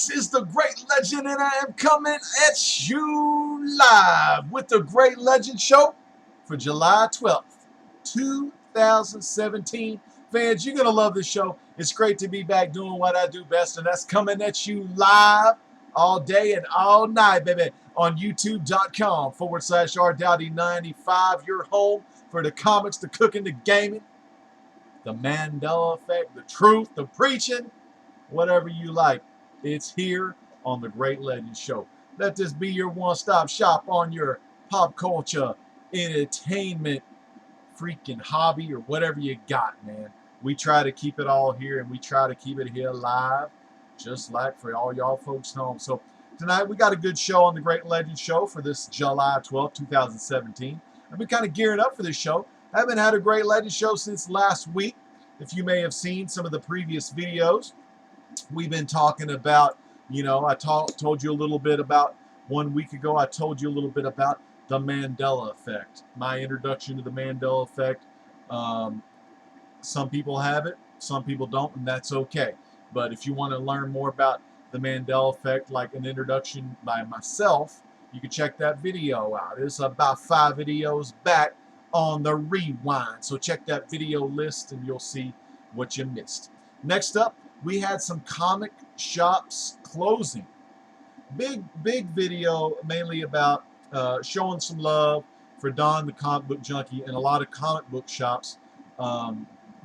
This is the Great Legend, and I am coming at you live with the Great Legend Show for July 12th, 2017. Fans, you're going to love this show. It's great to be back doing what I do best, and that's coming at you live all day and all night, baby, on youtube.com/rdowdy95, your home for the comics, the cooking, the gaming, the Mandela effect, the truth, the preaching, whatever you like. It's here on the Great Legend Show. Let this be your one-stop shop on your pop culture, entertainment, freaking hobby, or whatever you got, man. We try to keep it all here, and we try to keep it here live, just like for all y'all folks home. So tonight we got a good show on the Great Legend Show for this July 12th, 2017. I've been kind of gearing up for this show. I haven't had a Great Legend Show since last week. If you may have seen some of the previous videos, we've been talking about, I told you a little bit about 1 week ago. I told you a little bit about the Mandela effect, my introduction to the Mandela effect. Some people have it, some people don't, and that's okay. But if you want to learn more about the Mandela effect, like an introduction by myself, you can check that video out. It's about 5 videos back on the rewind. So check that video list and you'll see what you missed. Next up, we had some comic shops closing. Big video mainly about showing some love for Don the comic book junkie, and a lot of comic book shops, not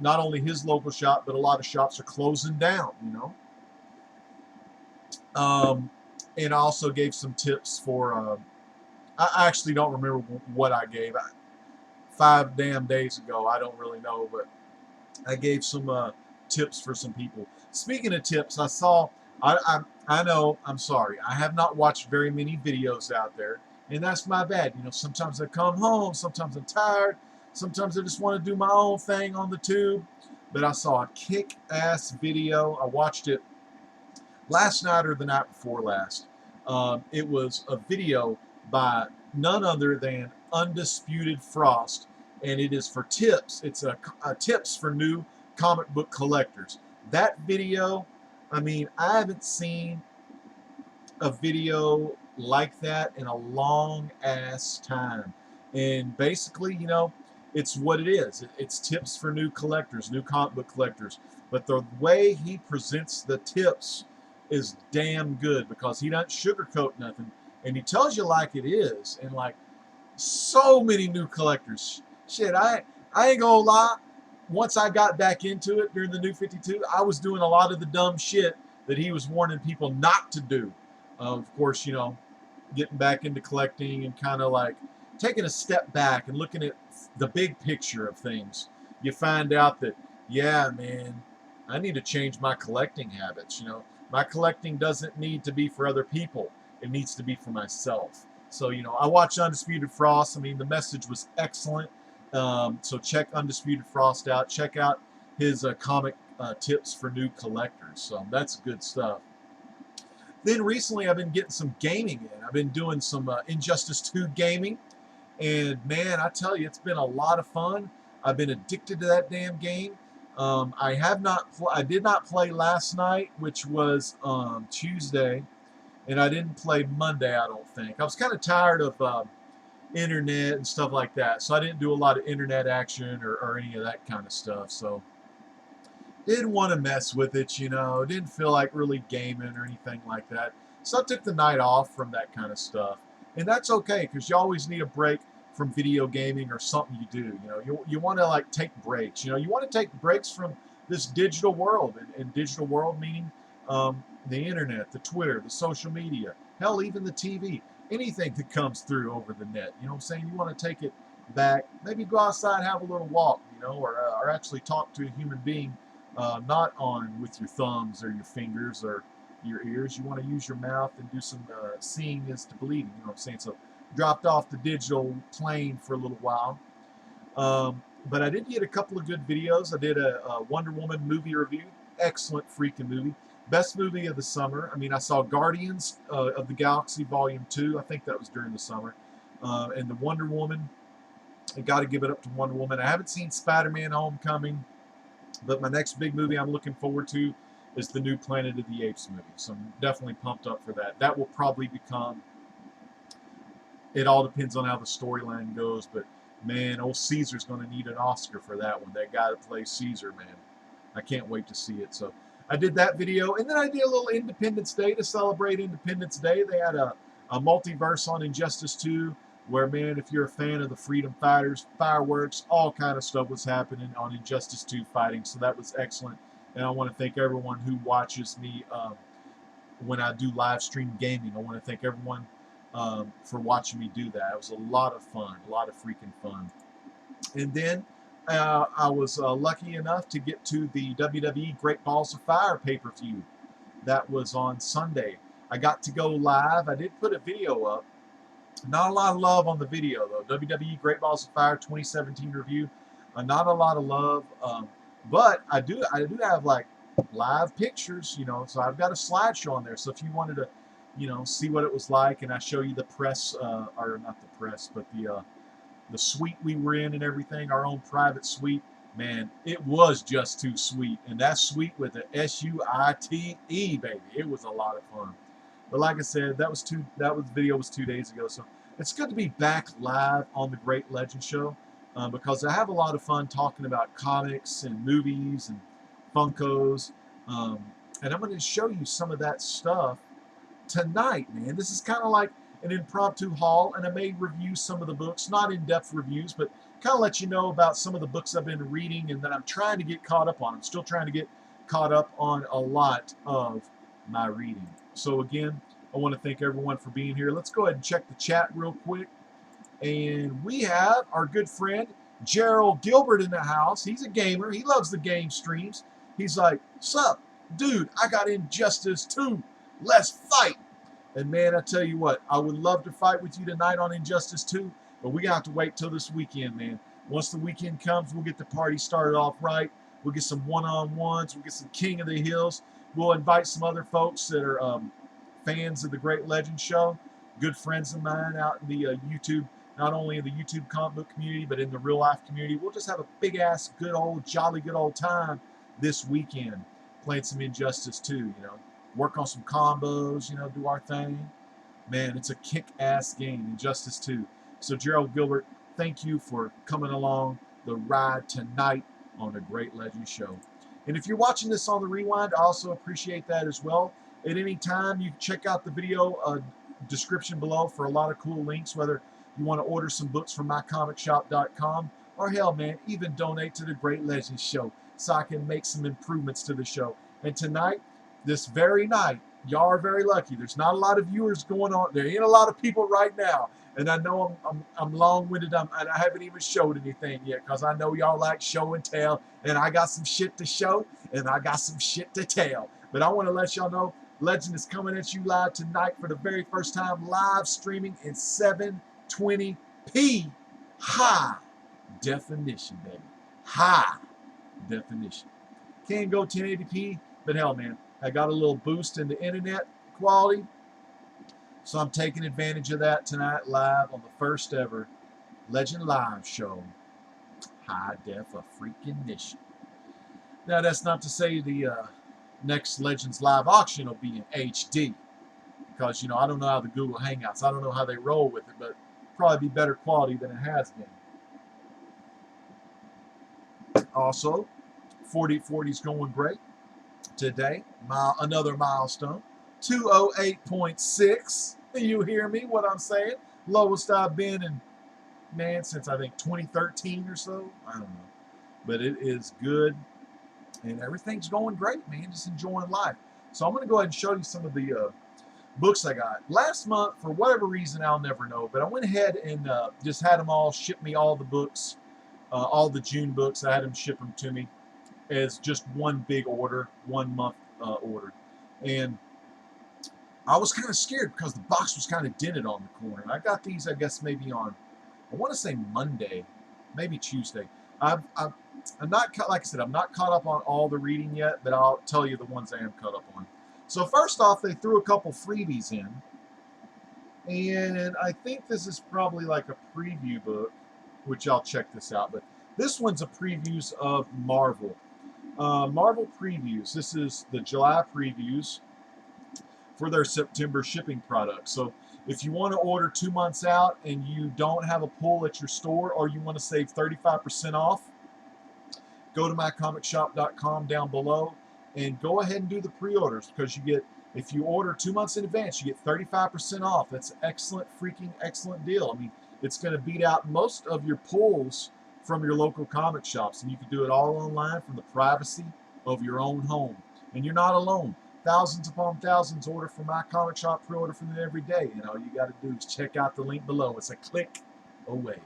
only his local shop, but a lot of shops are closing down, and I also gave some tips for, I actually don't remember what I gave. 5 damn days ago, I don't really know, but I gave some tips for some people. Speaking of tips, I know, I'm sorry, I have not watched very many videos out there, and that's my bad. Sometimes I come home, sometimes I'm tired, sometimes I just want to do my own thing on the tube. But I saw a kick-ass video. I watched it last night or the night before last. It was a video by none other than Undisputed Frost, and it is for tips. It's a tips for new comic book collectors. That video, I mean, I haven't seen a video like that in a long ass time. And basically, it's what it is. It's tips for new collectors, new comic book collectors. But the way he presents the tips is damn good, because he doesn't sugarcoat nothing, and he tells you like it is. And like so many new collectors, shit, I ain't gonna lie. Once I got back into it during the New 52, I was doing a lot of the dumb shit that he was warning people not to do. Of course, getting back into collecting and kind of like taking a step back and looking at the big picture of things. You find out that, yeah, man, I need to change my collecting habits. My collecting doesn't need to be for other people. It needs to be for myself. So, I watched Undisputed Frost. I mean, the message was excellent. So check Undisputed Frost out. Check out his comic tips for new collectors. So that's good stuff. Then recently I've been getting some gaming in. I've been doing some Injustice 2 gaming. And man, I tell you, it's been a lot of fun. I've been addicted to that damn game. I did not play last night, which was Tuesday. And I didn't play Monday, I don't think. I was kind of tired of internet and stuff like that, so I didn't do a lot of internet action or any of that kind of stuff. So didn't want to mess with it, didn't feel like really gaming or anything like that. So I took the night off from that kind of stuff, and that's okay, because you always need a break from video gaming or something you do. You want to like take breaks. You want to take breaks from this digital world, and digital world meaning the internet, the Twitter, the social media, hell, even the TV. Anything that comes through over the net, you know what I'm saying? You want to take it back, maybe go outside, have a little walk, or actually talk to a human being, not on with your thumbs or your fingers or your ears. You want to use your mouth and do some seeing is to believing, you know what I'm saying? So dropped off the digital plane for a little while. But I did get a couple of good videos. I did a Wonder Woman movie review. Excellent freaking movie. Best movie of the summer. I mean, I saw Guardians of the Galaxy Volume 2. I think that was during the summer. And the Wonder Woman. I got to give it up to Wonder Woman. I haven't seen Spider-Man Homecoming, but my next big movie I'm looking forward to is the new Planet of the Apes movie. So I'm definitely pumped up for that. That will probably become, it all depends on how the storyline goes, but man, old Caesar's going to need an Oscar for that one. That guy that plays Caesar, man. I can't wait to see it. So I did that video, and then I did a little Independence Day to celebrate Independence Day. They had a multiverse on Injustice 2, where, man, if you're a fan of the Freedom Fighters, fireworks, all kind of stuff was happening on Injustice 2 fighting. So that was excellent. And I want to thank everyone who watches me when I do live stream gaming. I want to thank everyone for watching me do that. It was a lot of fun, a lot of freaking fun. And then I was lucky enough to get to the WWE Great Balls of Fire pay-per-view. That was on Sunday. I got to go live. I did put a video up. Not a lot of love on the video, though. WWE Great Balls of Fire 2017 review. Not a lot of love. But I do have, like, live pictures, you know. So I've got a slideshow on there. So if you wanted to, you know, see what it was like, and I show you the press, or not the press, but the suite we were in and everything, our own private suite. Man, it was just too sweet. And that suite with the S-U-I-T-E, baby. It was a lot of fun. But like I said, the video was 2 days ago. So it's good to be back live on the Great Legend Show because I have a lot of fun talking about comics and movies and Funkos. And I'm going to show you some of that stuff tonight, man. This is kind of like an impromptu haul, and I may review some of the books, not in-depth reviews, but kind of let you know about some of the books I've been reading and that I'm trying to get caught up on. I'm still trying to get caught up on a lot of my reading. So again, I want to thank everyone for being here. Let's go ahead and check the chat real quick. And we have our good friend Gerald Gilbert in the house. He's a gamer. He loves the game streams. He's like, "Sup, dude, I got Injustice 2. Let's fight." And man, I tell you what, I would love to fight with you tonight on Injustice 2, but we have to wait till this weekend, man. Once the weekend comes, we'll get the party started off right. We'll get some one-on-ones. We'll get some King of the Hills. We'll invite some other folks that are fans of the Great Legend Show, good friends of mine out in the YouTube, not only in the YouTube comic book community, but in the real-life community. We'll just have a big-ass, good old, jolly good old time this weekend playing some Injustice 2, you know. Work on some combos, you know, do our thing. Man, it's a kick-ass game, Injustice 2. So, Gerald Gilbert, thank you for coming along the ride tonight on the Great Legend Show. And if you're watching this on the rewind, I also appreciate that as well. At any time, you can check out the video description below for a lot of cool links, whether you want to order some books from mycomicshop.com, or hell, man, even donate to the Great Legend Show so I can make some improvements to the show. And tonight, this very night, y'all are very lucky. There's not a lot of viewers going on. There ain't a lot of people right now. And I know I'm long-winded, and I haven't even showed anything yet because I know y'all like show and tell, and I got some shit to show, and I got some shit to tell. But I want to let y'all know Legend is coming at you live tonight for the very first time, live streaming in 720p. High definition, baby. High definition. Can't go 1080p, but hell, man, I got a little boost in the internet quality, so I'm taking advantage of that tonight live on the first ever Legend Live show. High def a freaking mission. Now, that's not to say the next Legends Live auction will be in HD, because, you know, I don't know how the Google Hangouts, I don't know how they roll with it, but probably be better quality than it has been. Also, 4040 is going great today. Another milestone, 208.6. You hear me? What I'm saying? Lowest I've been in, man, since I think 2013 or so. I don't know, but it is good, and everything's going great, man. Just enjoying life. So I'm going to go ahead and show you some of the books I got last month. For whatever reason, I'll never know, but I went ahead and just had them all ship me all the books, all the June books. I had them ship them to me as just one big order, 1 month order. And I was kind of scared because the box was kind of dented on the corner. I got these, I guess, maybe on, I want to say Monday, maybe Tuesday. I'm not, like I said, I'm not caught up on all the reading yet, but I'll tell you the ones I am caught up on. So first off, they threw a couple freebies in. And I think this is probably like a preview book, which I'll check this out. But this one's a previews of Marvel. Marvel previews. This is the July previews for their September shipping products. So if you want to order 2 months out and you don't have a pull at your store, or you want to save 35% off, go to mycomicshop.com down below and go ahead and do the pre-orders, because you get, if you order 2 months in advance, you get 35% off. That's an excellent, freaking excellent deal. I mean, it's going to beat out most of your pulls from your local comic shops, and you can do it all online from the privacy of your own home. And you're not alone. Thousands upon thousands order from my comic shop, pre-order from them every day, and all you got to do is check out the link below. It's a click away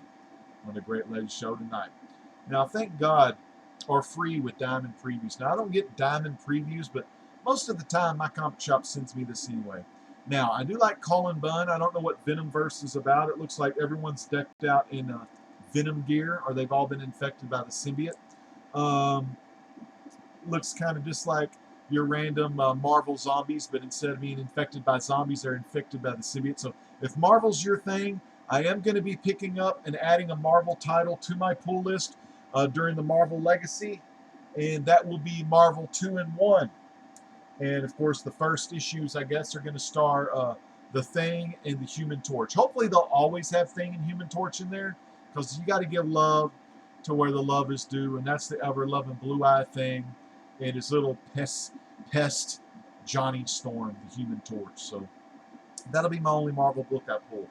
on the Great Legend Show tonight. Now, thank God, are free with Diamond Previews. Now, I don't get Diamond Previews, but most of the time my comic shop sends me this anyway. Now, I do like Cullen Bunn. I don't know what Venomverse is about. It looks like everyone's decked out in Venom gear, or they've all been infected by the symbiote. Looks kind of just like your random Marvel zombies, but instead of being infected by zombies, they're infected by the symbiote. So if Marvel's your thing, I am going to be picking up and adding a Marvel title to my pull list during the Marvel Legacy, and that will be Marvel 2-in-1. And of course, the first issues, I guess, are going to star the Thing and the Human Torch. Hopefully, they'll always have Thing and Human Torch in there, because you got to give love to where the love is due, and that's the ever-loving Blue-Eye Thing and his little pest Johnny Storm, the Human Torch. So that'll be my only Marvel book I pull.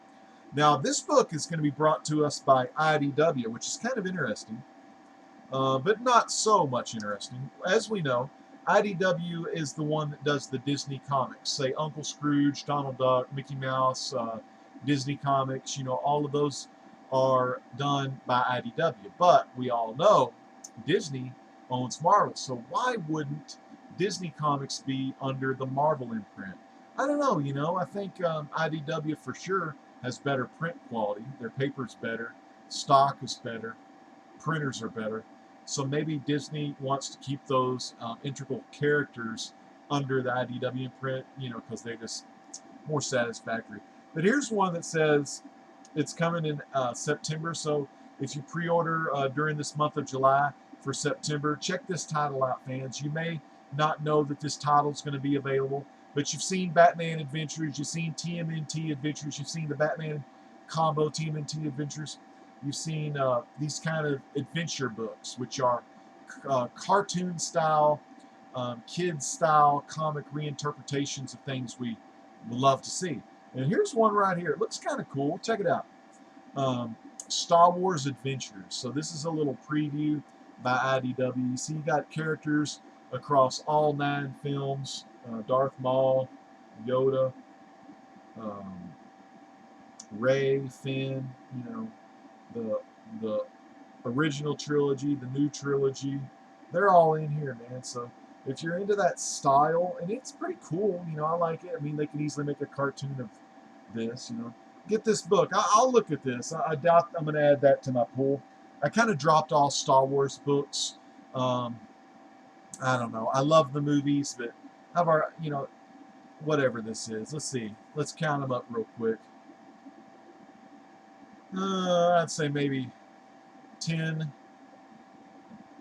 Now, this book is going to be brought to us by IDW, which is kind of interesting, but not so much interesting. As we know, IDW is the one that does the Disney comics, say Uncle Scrooge, Donald Duck, Mickey Mouse, Disney comics. You know, all of those are done by IDW. But we all know Disney owns Marvel, so why wouldn't Disney Comics be under the Marvel imprint? I don't know, you know, I think IDW for sure has better print quality. Their paper's better, stock is better, printers are better. So maybe Disney wants to keep those integral characters under the IDW imprint, you know, because they're just more satisfactory. But here's one that says it's coming in September. So if you pre-order during this month of July for September, check this title out, fans. You may not know that this title is going to be available, but you've seen Batman Adventures, you've seen TMNT Adventures, you've seen the Batman Combo TMNT Adventures. You've seen these kind of adventure books, which are cartoon-style, kid-style comic reinterpretations of things we love to see. And here's one right here. It looks kind of cool. Check it out. Star Wars Adventures. So this is a little preview by IDW. You see, you got characters across all 9 films. Darth Maul, Yoda, Rey, Finn, you know, the original trilogy, the new trilogy, they're all in here, man. So if you're into that style, and it's pretty cool, you know, I like it. I mean, they can easily make a cartoon of this, you know. Get this book. I'll look at this. I doubt I'm going to add that to my pool. I kind of dropped all Star Wars books. I don't know. I love the movies, but I've already, you know, whatever this is. Let's see. Let's count them up real quick. I'd say maybe 10.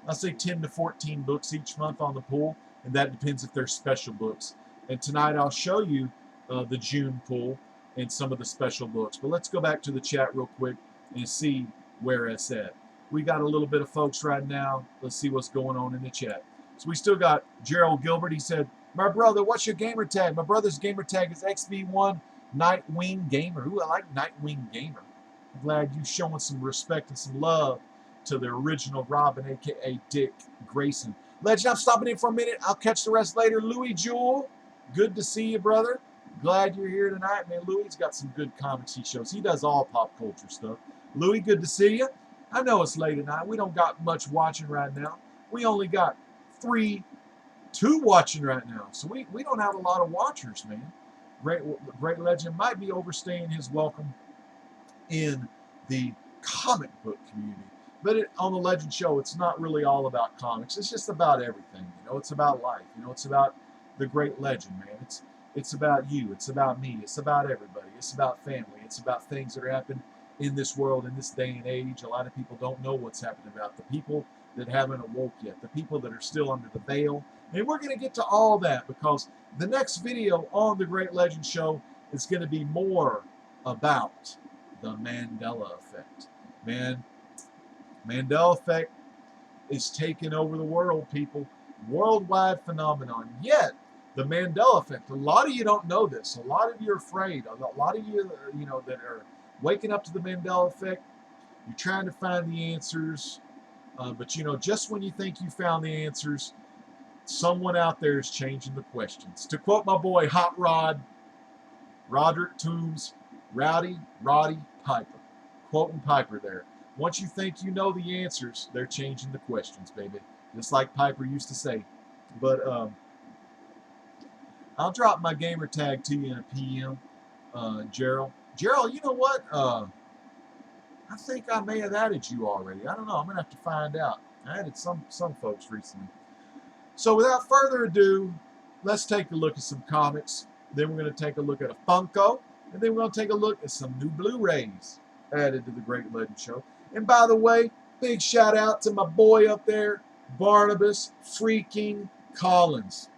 I'll say 10 to 14 books each month on the pool, and that depends if they're special books. And tonight I'll show you the June pool and some of the special books. But let's go back to the chat real quick and see where it's at. We got a little bit of folks right now. Let's see what's going on in the chat. So we still got Gerald Gilbert. He said, "My brother, what's your gamer tag?" My brother's gamer tag is XB1 Nightwing Gamer. Ooh, I like Nightwing Gamer. I'm glad you're showing some respect and some love to the original Robin, a.k.a. Dick Grayson. Legend, I'm stopping in for a minute. I'll catch the rest later. Louis Jewell, good to see you, brother. Glad you're here tonight, man. Louis's got some good comics he shows. He does all pop culture stuff. Louis, good to see you. I know it's late at night. We don't got much watching right now. We only got 2 watching right now. So we don't have a lot of watchers, man. Great Legend might be overstaying his welcome in the comic book community. But on the Legend Show, it's not really all about comics. It's just about everything. You know, it's about life. You know, it's about the Great Legend, man. It's about you. It's about me. It's about everybody. It's about family. It's about things that are happening in this world, in this day and age. A lot of people don't know what's happening about the people that haven't awoke yet, the people that are still under the veil. And we're going to get to all that because the next video on the Great Legend Show is going to be more about the Mandela effect. Man, Mandela effect is taking over the world, people. Worldwide phenomenon. Yet, the Mandela effect, a lot of you don't know this. A lot of you are afraid. A lot of you, that are waking up to the Mandela effect, you're trying to find the answers. But, just when you think you found the answers, someone out there is changing the questions. To quote my boy Hot Rod, Roderick Toombs, Rowdy Roddy Piper. Quoting Piper there. Once you think you know the answers, they're changing the questions, baby. Just like Piper used to say. But I'll drop my gamer tag to you in a PM, Gerald. Gerald, you know what? I think I may have added you already. I don't know. I'm going to have to find out. I added some folks recently. So without further ado, let's take a look at some comics. Then we're going to take a look at a Funko. And then we're going to take a look at some new Blu-rays added to the Great Legend Show. And by the way, big shout out to my boy up there, Barnabas freaking Collins.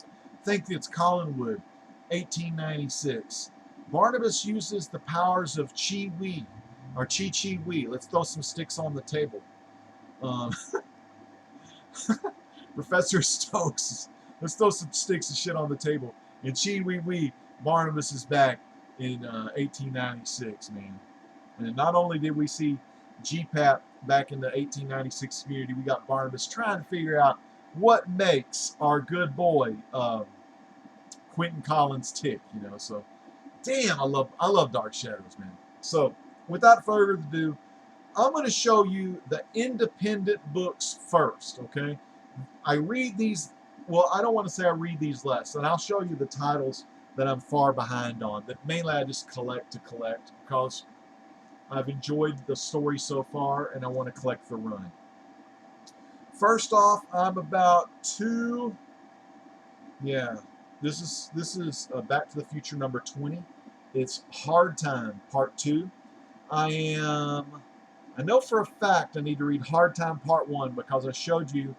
I think it's Collinwood, 1896. Barnabas uses the powers of Chi-Wee, or Chi-Chi-Wee. Let's throw some sticks on the table. Professor Stokes. Let's throw some sticks and shit on the table. And Chi-Wee-Wee, Barnabas is back in 1896, man. And not only did we see GPAP back in the 1896 community, we got Barnabas trying to figure out what makes our good boy Quentin Collins tick, So, damn, I love Dark Shadows, man. So, without further ado, I'm going to show you the independent books first, okay? I read these, well, I don't want to say I read these less, and I'll show you the titles that I'm far behind on, that mainly I just collect to collect because I've enjoyed the story so far and I want to collect the run. First off, I'm about this is Back to the Future number 20. It's Hard Time Part 2. I know for a fact I need to read Hard Time Part 1 because I showed you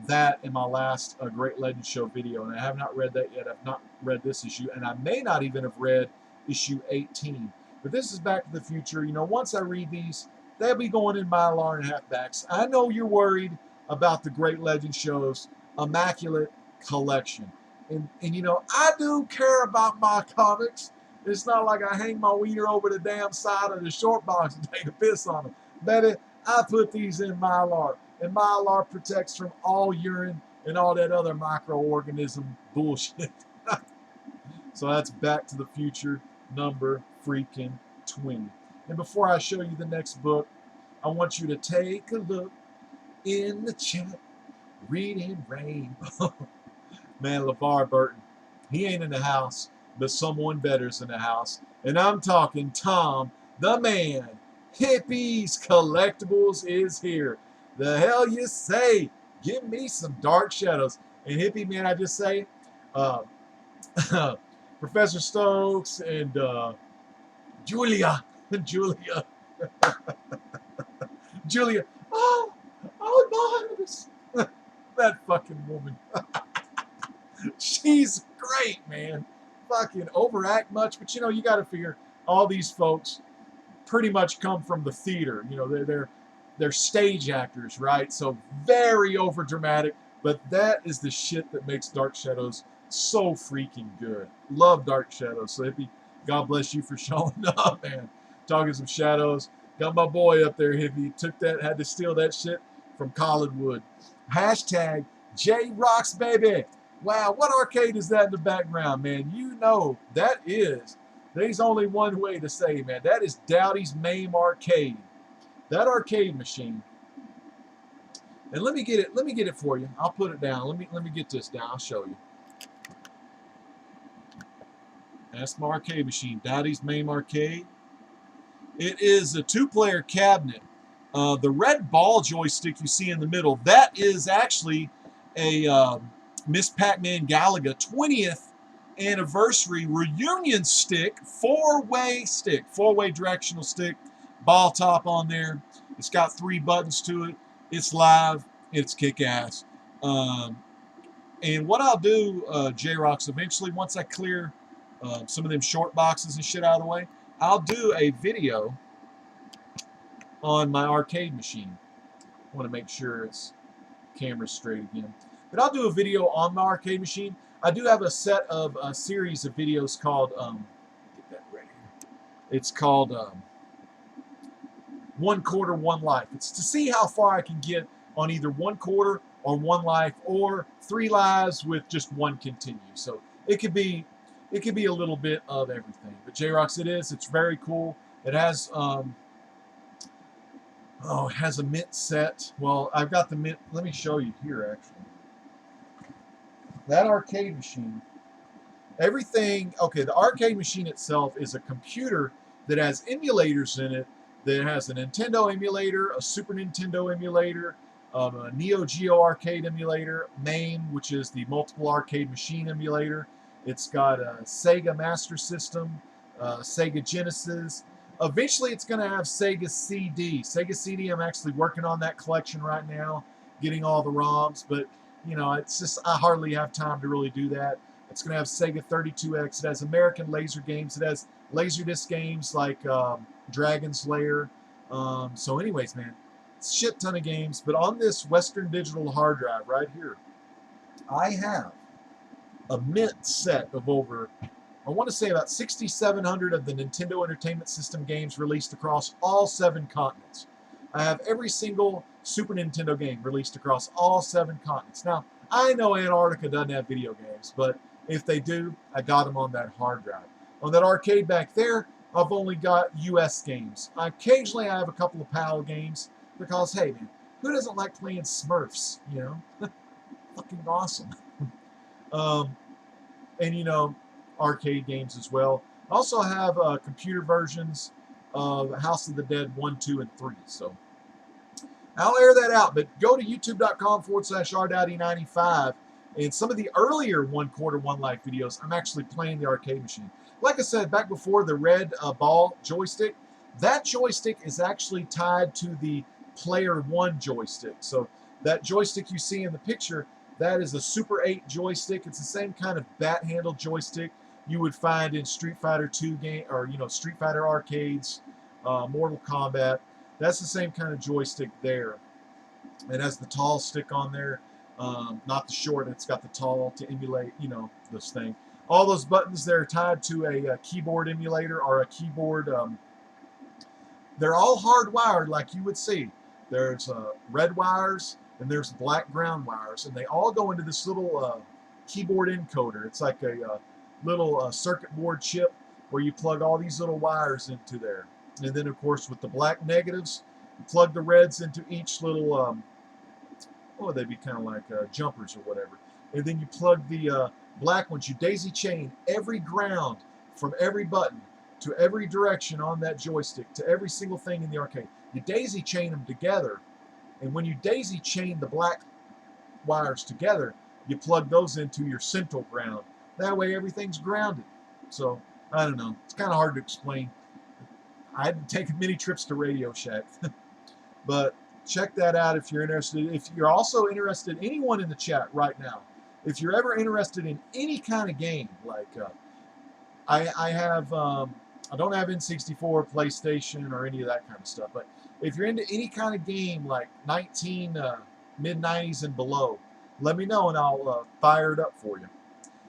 that in my last Great Legend Show video, and I have not read that yet. I've not read this issue, and I may not even have read issue 18. But this is Back to the Future. Once I read these, they'll be going in Mylar and halfbacks. I know you're worried about the Great Legend Show's immaculate collection. And I do care about my comics. It's not like I hang my wiener over the damn side of the short box and take a piss on them. Baby, I put these in Mylar. And Mylar protects from all urine and all that other microorganism bullshit. So that's Back to the Future number freaking 20. And before I show you the next book, I want you to take a look in the chat. Reading Rainbow. Man, LeVar Burton, he ain't in the house, but someone better's in the house. And I'm talking Tom, the man. Hippies Collectibles is here. The hell you say? Give me some Dark Shadows. And Hippie Man, I just say, Professor Stokes and Julia. Julia. Oh, Barnabas. That fucking woman. She's great, man. Fucking overact much, but you got to figure all these folks pretty much come from the theater. They're stage actors, right? So very over dramatic, but that is the shit that makes Dark Shadows so freaking good. Love Dark Shadows. So Hippie, God bless you for showing up, man. Talking some shadows. Got my boy up there, Hippie. Had to steal that shit from Collinwood. Hashtag J-Rocks, baby. Wow, what arcade is that in the background, man? There's only one way to say, man. That is Dowdy's MAME Arcade. That arcade machine. And let me get it for you. I'll put it down. Let me get this down. I'll show you. That's my arcade machine. Dowdy's MAME Arcade. It is a 2-player cabinet. The red ball joystick you see in the middle, that is actually a Miss Pac-Man Galaga 20th anniversary reunion stick, 4-way directional stick, ball top on there. It's got 3 buttons to it. It's live. It's kick-ass. And what I'll do, J-Rocks, eventually, once I clear some of them short boxes and shit out of the way, I'll do a video on my arcade machine. I want to make sure it's camera straight again. But I'll do a video on my arcade machine. I do have a set of a series of videos called, get that right here. It's called 1/4, 1 life. It's to see how far I can get on either 1/4 or 1 life, or 3 lives with just 1 continue. So it could be a little bit of everything. But J-Rocks, it's very cool. It has it has a mint set. Well, I've got the mint. Let me show you here, actually. That arcade machine, everything, okay, the arcade machine itself is a computer that has emulators in it, that has a Nintendo emulator, a Super Nintendo emulator, a Neo Geo arcade emulator, MAME, which is the multiple arcade machine emulator. It's got a Sega Master System, Sega Genesis. Eventually, it's going to have Sega CD. Sega CD, I'm actually working on that collection right now, getting all the ROMs, but you know, it's just, I hardly have time to really do that. It's going to have Sega 32X. It has American laser games. It has Laserdisc games like Dragon's Lair. So anyways, man, it's a shit ton of games. But on this Western Digital hard drive right here, I have a mint set of over, I want to say about 6,700 of the Nintendo Entertainment System games released across all 7 continents. I have every single Super Nintendo game released across all 7 continents. Now, I know Antarctica doesn't have video games, but if they do, I got them on that hard drive. On that arcade back there, I've only got US games. Occasionally, I have a couple of PAL games because, hey, man, who doesn't like playing Smurfs, you know? Fucking awesome. And, you know, arcade games as well. I also have computer versions of House of the Dead 1, 2, and 3. So I'll air that out. But go to youtube.com/rdowdy95. And some of the earlier 1/4, 1 life videos, I'm actually playing the arcade machine. Like I said, back before the red ball joystick, that joystick is actually tied to the Player 1 joystick. So that joystick you see in the picture, that is a Super 8 joystick. It's the same kind of bat handle joystick you would find in Street Fighter 2 game, or you know, Street Fighter arcades, Mortal Kombat. That's the same kind of joystick there. It has the tall stick on there, not the short. It's got the tall to emulate, you know, this thing. All those buttons there are tied to a keyboard emulator or a keyboard. They're all hardwired, like you would see. There's red wires and there's black ground wires, and they all go into this little keyboard encoder. It's like a little circuit board chip where you plug all these little wires into there. And then, of course, with the black negatives, you plug the reds into each little, they'd be kind of like jumpers or whatever. And then you plug the black ones. You daisy chain every ground from every button to every direction on that joystick to every single thing in the arcade. You daisy chain them together. And when you daisy chain the black wires together, you plug those into your central ground. That way everything's grounded. So, I don't know. It's kind of hard to explain. I had to take many trips to Radio Shack. But check that out if you're interested. If you're also interested, anyone in the chat right now, if you're ever interested in any kind of game, like I have, I don't have N64, PlayStation, or any of that kind of stuff, but if you're into any kind of game like mid-90s and below, let me know and I'll fire it up for you.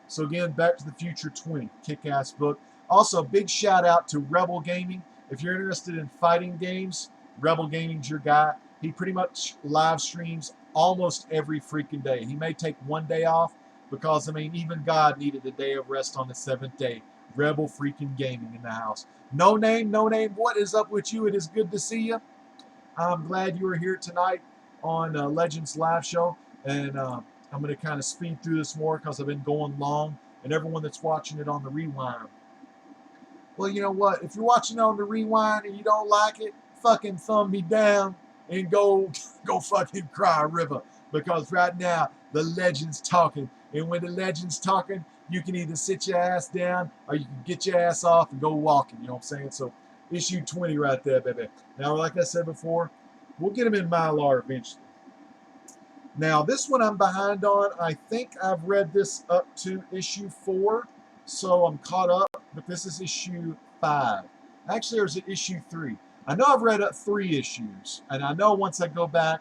So again, Back to the Future 20, kick-ass book. Also, big shout out to Rebel Gaming. If you're interested in fighting games, Rebel Gaming's your guy. He pretty much live streams almost every freaking day. He may take one day off because, I mean, even God needed a day of rest on the 7th day. Rebel freaking Gaming in the house. No name, what is up with you? It is good to see you. I'm glad you were here tonight on Legends Live Show. And I'm going to kind of speed through this more because I've been going long. And everyone that's watching it on the rewind, well, you know what? If you're watching on the rewind and you don't like it, fucking thumb me down and go fucking cry a river. Because right now, the legend's talking. And when the legend's talking, you can either sit your ass down or you can get your ass off and go walking. You know what I'm saying? So, issue 20 right there, baby. Now, like I said before, we'll get them in Mylar eventually. Now, this one I'm behind on. I think I've read this up to issue 4, so I'm caught up, but this is issue 5. Actually, or is it issue 3? I know I've read up 3 issues, and I know once I go back,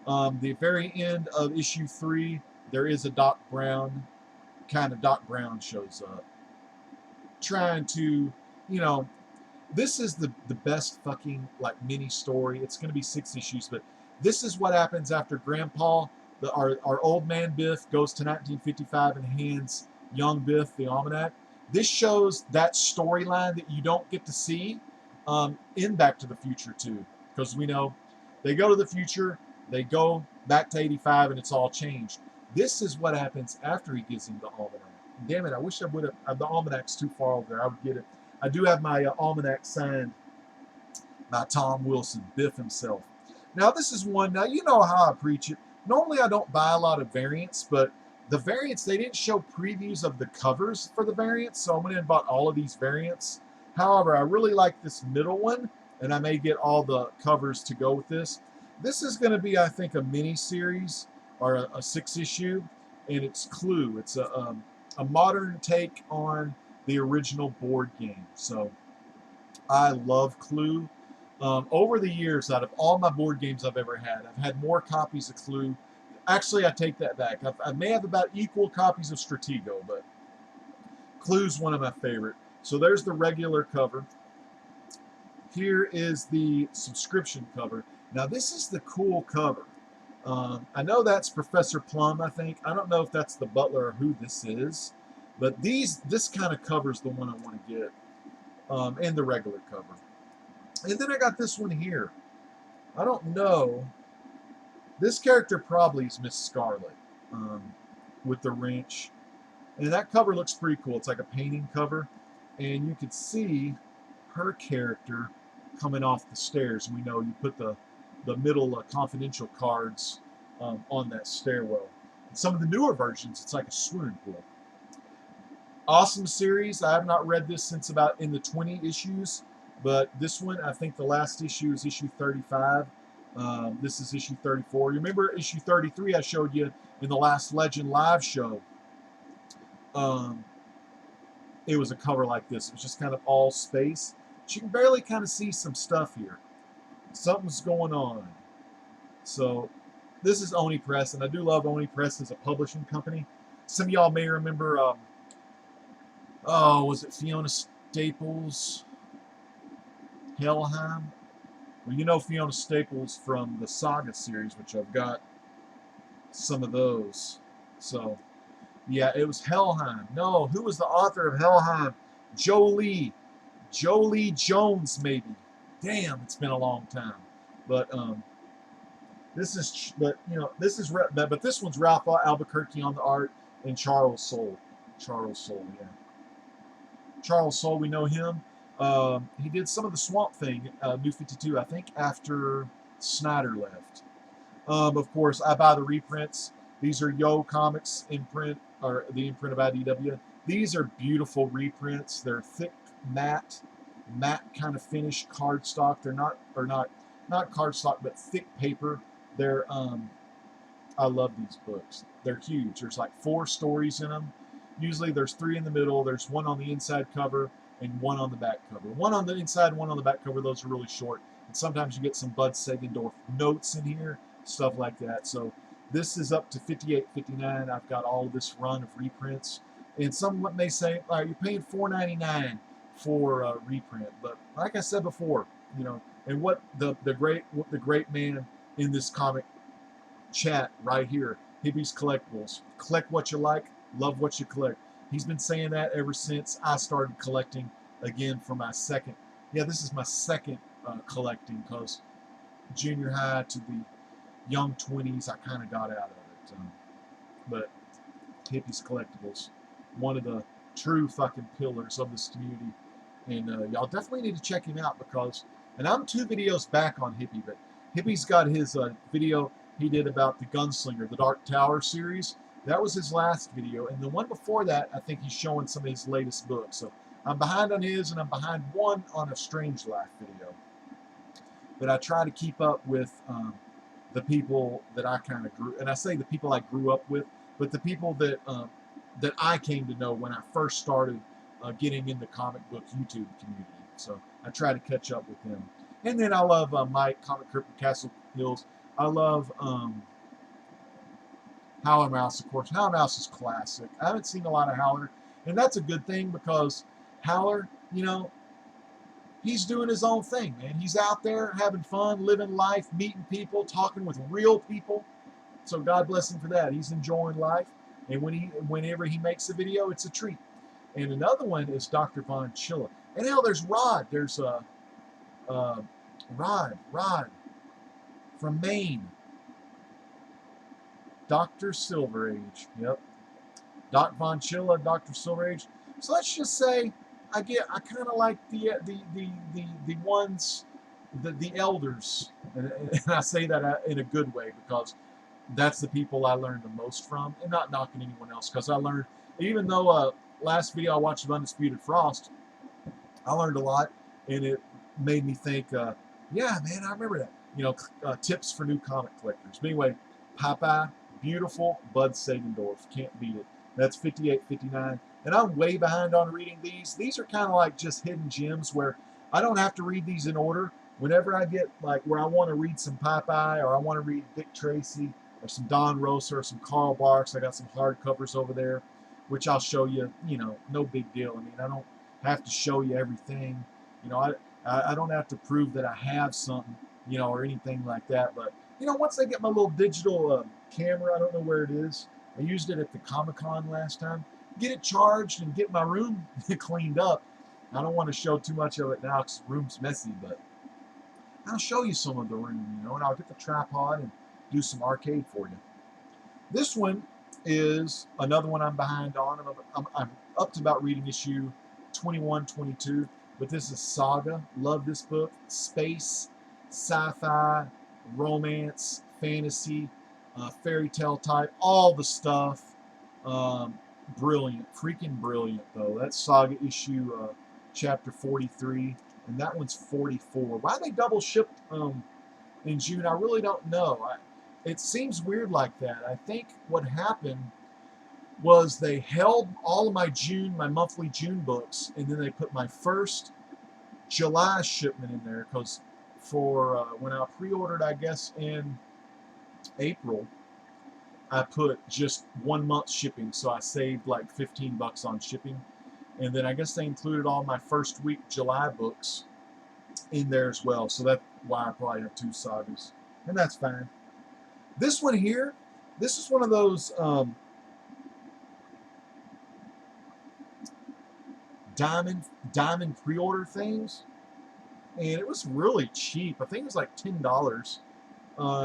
the very end of issue 3, there is a Doc Brown, kind of Doc Brown shows up, trying to, you know, this is the best fucking like mini story. It's going to be 6 issues, but this is what happens after Grandpa, our old man Biff, goes to 1955 and hands young Biff the almanac. This shows that storyline that you don't get to see in Back to the Future too, because we know they go to the future, they go back to 85, and it's all changed. This is what happens after he gives him the almanac. Damn it! I wish I would have. The almanac's too far over there. I would get it. I do have my almanac signed by Tom Wilson, Biff himself. Now this is one, now you know how I preach it. Normally I don't buy a lot of variants, but the variants, they didn't show previews of the covers for the variants, so I went in and bought all of these variants. However, I really like this middle one, and I may get all the covers to go with this. This is going to be, I think, a mini-series, or a 6-issue, and it's Clue. It's a modern take on the original board game. So I love Clue. Over the years, out of all my board games I've ever had, I've had more copies of Clue. Actually, I take that back. I may have about equal copies of Stratego, but Clue's one of my favorite. So there's the regular cover. Here is the subscription cover. Now this is the cool cover. I know that's Professor Plum, I think. I don't know if that's the butler or who this is. But this kind of cover's the one I want to get, and the regular cover. And then I got this one here. I don't know. This character probably is Miss Scarlet, with the wrench. And that cover looks pretty cool. It's like a painting cover. And you can see her character coming off the stairs. We know you put the middle confidential cards on that stairwell. In some of the newer versions, it's like a swimming pool. Awesome series. I have not read this since about in the 20 issues, but this one, I think the last issue is issue 35. This is issue 34. You remember issue 33 I showed you in the last Legend Live show? It was a cover like this. It was just kind of all space. But you can barely kind of see some stuff here. Something's going on. So this is Oni Press, and I do love Oni Press as a publishing company. Some of y'all may remember, oh, was it Fiona Staples? Helheim? Well, you know Fiona Staples from the Saga series, which I've got some of those. So, yeah, it was Helheim. No, who was the author of Helheim? Jolie. Jolie Jones, maybe. Damn, it's been a long time. But this is, but this one's Ralph Albuquerque on the art, and Charles Soule. Charles Soule, yeah. Charles Soule, we know him. He did some of the Swamp Thing, New 52, I think, after Snyder left. Of course, I buy the reprints. These are Yo Comics imprint, or the imprint of IDW. These are beautiful reprints. They're thick, matte kind of finished cardstock. They're not cardstock, but thick paper. They're I love these books. They're huge. There's like 4 stories in them. Usually there's 3 in the middle. There's 1 on the inside cover and 1 on the back cover. 1 on the inside, 1 on the back cover. Those are really short. And sometimes you get some Bud Segendorf notes in here, stuff like that. So this is up to 58, 59. I've got all this run of reprints. And some may say, all right, you're paying $4.99 for a reprint. But like I said before, you know, and what the great man in this comic chat right here, Hibby's Collectibles. Collect what you like, love what you collect. He's been saying that ever since I started collecting again for my second. Yeah, this is my second collecting, because junior high to the young 20s, I kind of got out of it. But Hippie's Collectibles, one of the true fucking pillars of this community. And y'all definitely need to check him out, because, and I'm 2 videos back on Hippie, but Hippie's got his video he did about the Gunslinger, the Dark Tower series. That was his last video, and the one before that, I think he's showing some of his latest books. So I'm behind on his, and I'm behind one on a Strange Life video. But I try to keep up with the people that I kind of grew, and I say the people I grew up with, but the people that I came to know when I first started getting in the comic book YouTube community. So I try to catch up with them. And then I love Mike, Comic Crypt Castle Hills. I love Howler Mouse, of course. Howler Mouse is classic. I haven't seen a lot of Howler, and that's a good thing because Howler, you know, he's doing his own thing, man. He's out there having fun, living life, meeting people, talking with real people. So God bless him for that. He's enjoying life, and whenever he makes a video, it's a treat. And another one is Dr. Von Chilla. And hell, there's Rod. There's Rod from Maine. Dr. Silver Age. Yep. Doc Von Chilla, Dr. Silver Age. So let's just say I kind of like the ones, the elders, and I say that in a good way because that's the people I learned the most from, and not knocking anyone else because I learned, even though last video I watched of Undisputed Frost, I learned a lot, and it made me think, yeah, man, I remember that. You know, tips for new comic collectors. But anyway, Popeye, beautiful, Bud Sagendorf, can't beat it. That's 58.59, and I'm way behind on reading these. These are kind of like just hidden gems where I don't have to read these in order. Whenever I get like where I want to read some Popeye, or I want to read Dick Tracy, or some Don Rosa, or some Carl Barks, I got some hardcovers over there, which I'll show you. You know, no big deal. I mean, I don't have to show you everything. You know, I don't have to prove that I have something, you know, or anything like that. But you know, once I get my little digital camera, I don't know where it is. I used it at the Comic-Con last time. Get it charged and get my room cleaned up. I don't want to show too much of it now because the room's messy, but I'll show you some of the room, you know, and I'll get the tripod and do some arcade for you. This one is another one I'm behind on. I'm up to about reading issue 21, 22, but this is Saga. Love this book. Space, sci-fi, romance, fantasy, fairy tale type, all the stuff. Brilliant, freaking brilliant though. That's Saga issue chapter 43, and that one's 44. Why they double shipped in June, I really don't know. It seems weird like that. I think what happened was they held all of my monthly June books, and then they put my first July shipment in there because for when I pre-ordered, I guess in April, I put just 1 month shipping, so I saved like 15 bucks on shipping. And then I guess they included all my first week July books in there as well. So that's why I probably have 2 sagas. And that's fine. This one here, this is one of those diamond pre-order things. And it was really cheap. I think it was like $10.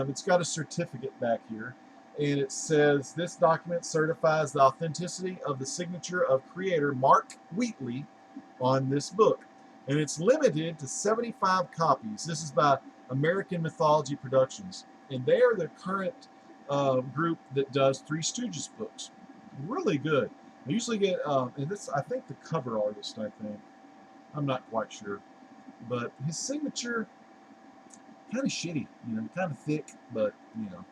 It's got a certificate back here. And it says, this document certifies the authenticity of the signature of creator Mark Wheatley on this book. And it's limited to 75 copies. This is by American Mythology Productions. And they are the current group that does Three Stooges books. Really good. I usually get, and this, I think the cover artist, I think. I'm not quite sure. But his signature, kind of shitty, you know, kind of thick, but, you know,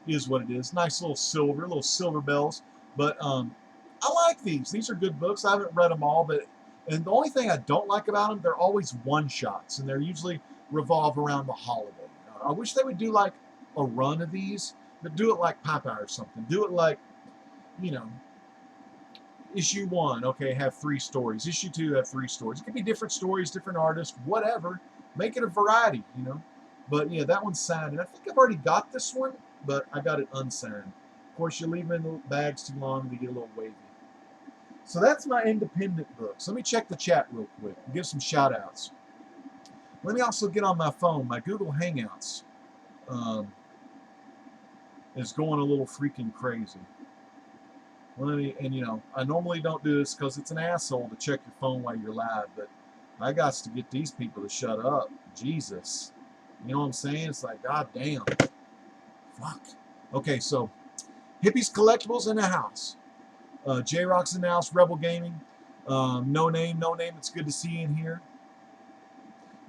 is what it is. Nice little silver bells. But I like these. These are good books. I haven't read them all, but and the only thing I don't like about them, they're always one-shots, and they're usually revolve around the holiday. I wish they would do like a run of these, but do it like Popeye or something. Do it like, you know, issue 1, okay, have 3 stories. Issue 2, have 3 stories. It could be different stories, different artists, whatever. Make it a variety, you know. But yeah, that one's signed, and I think I've already got this one, but I got it unsigned. Of course, you leave them in the bags too long, they get a little wavy. So that's my independent books. Let me check the chat real quick and give some shout outs. Let me also get on my phone. My Google Hangouts is going a little freaking crazy. And you know, I normally don't do this because it's an asshole to check your phone while you're live, but I got to get these people to shut up. Jesus. You know what I'm saying? It's like, god damn. Fuck. Okay, so Hippies Collectibles in the house. J-Rock's in the house. Rebel Gaming. No name. It's good to see you in here.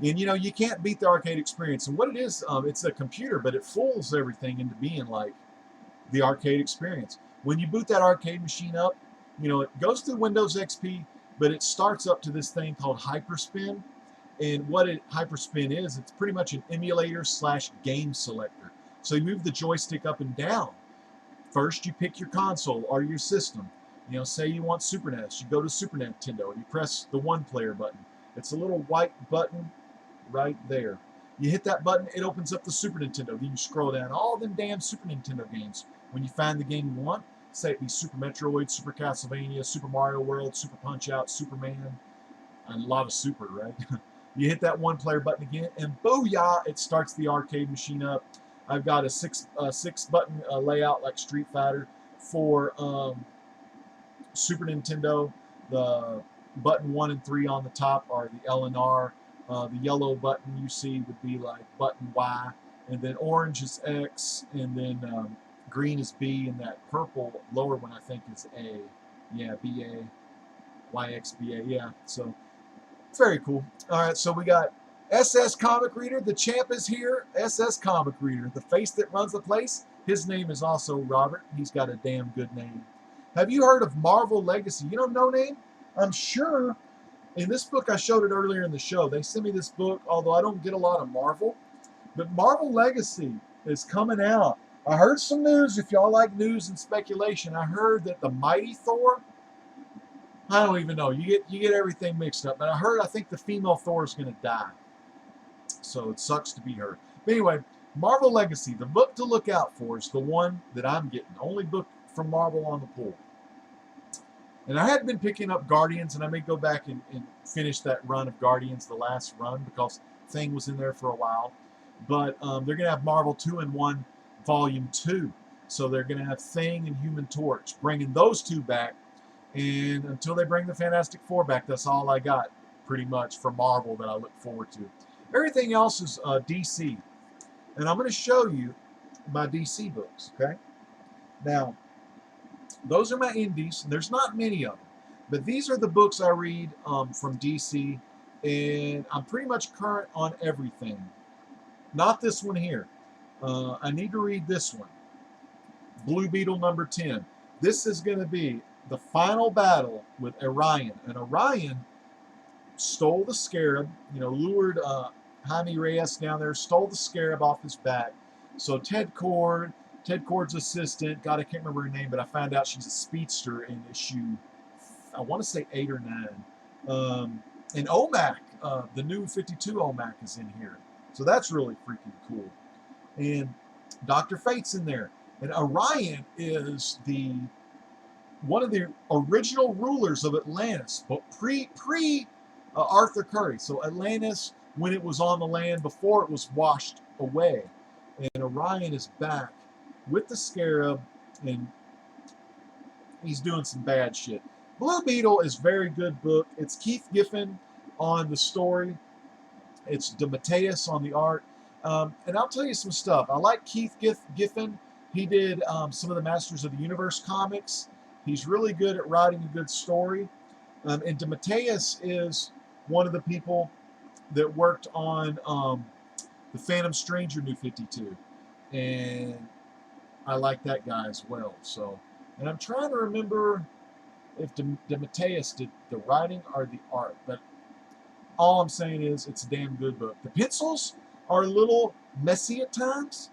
And you know, you can't beat the arcade experience. And what it is, it's a computer, but it fools everything into being like the arcade experience. When you boot that arcade machine up, you know, it goes through Windows XP, but it starts up to this thing called Hyperspin. And what Hyperspin is, it's pretty much an emulator slash game selector. So you move the joystick up and down. First, you pick your console or your system. You know, say you want Super NES, you go to Super Nintendo, you press the one player button. It's a little white button right there. You hit that button, it opens up the Super Nintendo. Then you scroll down all them damn Super Nintendo games. When you find the game you want, say it be Super Metroid, Super Castlevania, Super Mario World, Super Punch-Out, Superman, and a lot of Super, right? You hit that one player button again, and booyah, it starts the arcade machine up. I've got a six button layout like Street Fighter for Super Nintendo. The button 1 and 3 on the top are the L and R. The yellow button you see would be like button Y, and then orange is X, and then green is B, and that purple lower one I think is A. Yeah, BA, YXBA. Yeah, so very cool. All right, so we got SS Comic Reader. The champ is here. SS Comic Reader, the face that runs the place. His name is also Robert. He's got a damn good name. Have you heard of Marvel Legacy? You don't know name? I'm sure. In this book, I showed it earlier in the show. They sent me this book, although I don't get a lot of Marvel. But Marvel Legacy is coming out. I heard some news, if y'all like news and speculation. I heard that the Mighty Thor, I don't even know. You get everything mixed up. But I think the female Thor is going to die. So it sucks to be her. But anyway, Marvel Legacy, the book to look out for is the one that I'm getting. Only book from Marvel on the pull. And I had been picking up Guardians, and I may go back and finish that run of Guardians, the last run, because Thing was in there for a while. But they're going to have Marvel 2-in-1 Volume 2. So they're going to have Thing and Human Torch, bringing those two back. And until they bring the Fantastic Four back, that's all I got, pretty much, for Marvel that I look forward to. Everything else is DC. And I'm going to show you my DC books, okay? Now, those are my indies. There's not many of them. But these are the books I read from DC. And I'm pretty much current on everything. Not this one here. I need to read this one. Blue Beetle number 10. This is going to be the final battle with Orion. And Orion stole the Scarab, you know, lured Jaime Reyes down there, stole the Scarab off his back. So Ted Cord's assistant, God, I can't remember her name, but I found out she's a speedster in issue, I want to say 8 or 9. And OMAC, the new 52 OMAC is in here. So that's really freaking cool. And Dr. Fate's in there. And Orion is one of the original rulers of Atlantis, but pre Arthur Curry. So Atlantis, when it was on the land before it was washed away. And Orion is back with the Scarab, and he's doing some bad shit. Blue Beetle is a very good book. It's Keith Giffen on the story. It's DeMatteis on the art. And I'll tell you some stuff. I like Keith Giffen. He did some of the Masters of the Universe comics. He's really good at writing a good story. And DeMatteis is one of the people that worked on the Phantom Stranger New 52. And I like that guy as well. So, and I'm trying to remember if DeMatteis did the writing or the art. But all I'm saying is it's a damn good book. The pencils are a little messy at times.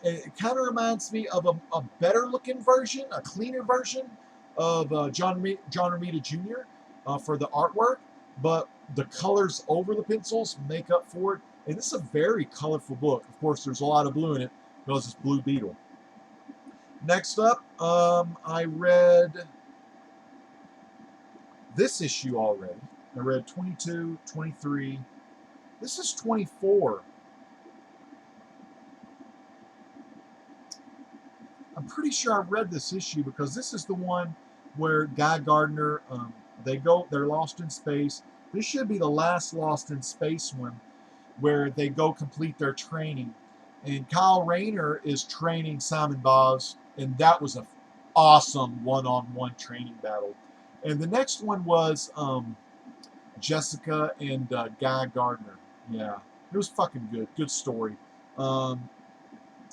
It kind of reminds me of a better looking version, a cleaner version of John Romita Jr. For the artwork, but the colors over the pencils make up for it. And this is a very colorful book. Of course, there's a lot of blue in it because it's Blue Beetle. Next up, I read this issue already. I read 22, 23. This is 24. I'm pretty sure I read this issue because this is the one where Guy Gardner, they're lost in space. This should be the last Lost in Space one where they go complete their training. And Kyle Rayner is training Simon Boz, and that was an awesome one-on-one training battle. And the next one was Jessica and Guy Gardner. Yeah, it was fucking good. Good story. Um,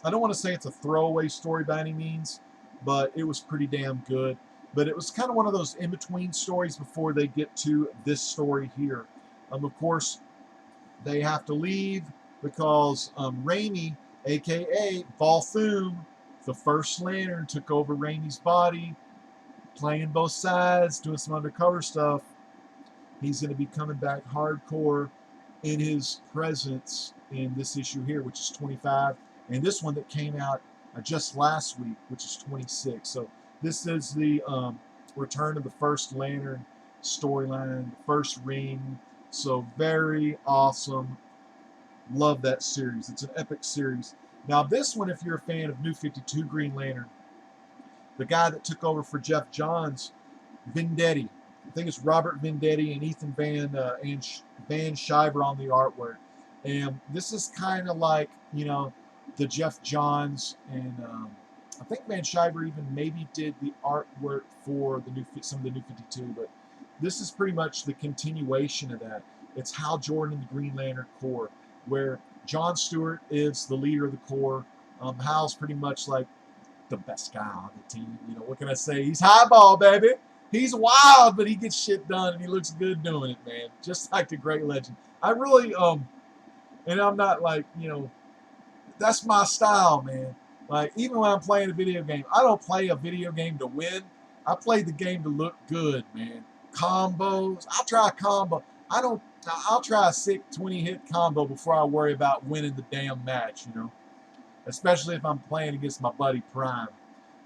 I don't want to say it's a throwaway story by any means, but it was pretty damn good. But it was kind of one of those in-between stories before they get to this story here. Of course, they have to leave because Raimi, aka Balthoom, the first Lantern, took over Raimi's body, playing both sides, doing some undercover stuff. He's going to be coming back hardcore in his presence in this issue here, which is 25, and this one that came out just last week, which is 26. So this is the return of the first Lantern storyline, the first ring. So very awesome. Love that series. It's an epic series. Now this one, if you're a fan of New 52 Green Lantern, the guy that took over for Jeff Johns, Vendetti. I think it's Robert Vendetti and Ethan Van Shiver on the artwork. And this is kind of like, you know, the Jeff Johns, and I think Van Shiver even maybe did the artwork for the some of the New 52, but this is pretty much the continuation of that. It's Hal Jordan and the Green Lantern Corps, where John Stewart is the leader of the Corps. Hal's pretty much like the best guy on the team. You know, what can I say? He's highball, baby. He's wild, but he gets shit done, and he looks good doing it, man. Just like the great legend. I really, and I'm not like, you know, that's my style, man. Like, even when I'm playing a video game, I don't play a video game to win. I play the game to look good, man. Combos. I'll try a combo. I'll try a sick 20-hit combo before I worry about winning the damn match, you know. Especially if I'm playing against my buddy Prime.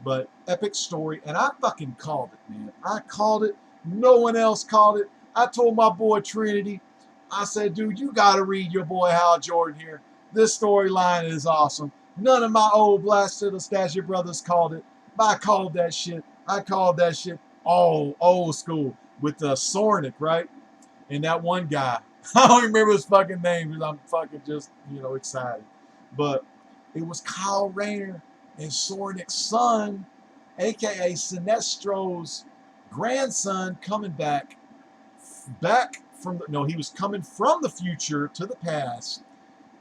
But epic story, and I fucking called it, man. I called it. No one else called it. I told my boy Trinity, I said, dude, you gotta read your boy Hal Jordan here. This storyline is awesome. None of my old blasted Anastasia brothers called it, but I called that shit. I called that shit old school with Sornik, right? And that one guy. I don't remember his fucking name because I'm fucking just, you know, excited. But it was Kyle Rayner and Sornik's son, aka Sinestro's grandson, coming back from the, no, he was coming from the future to the past.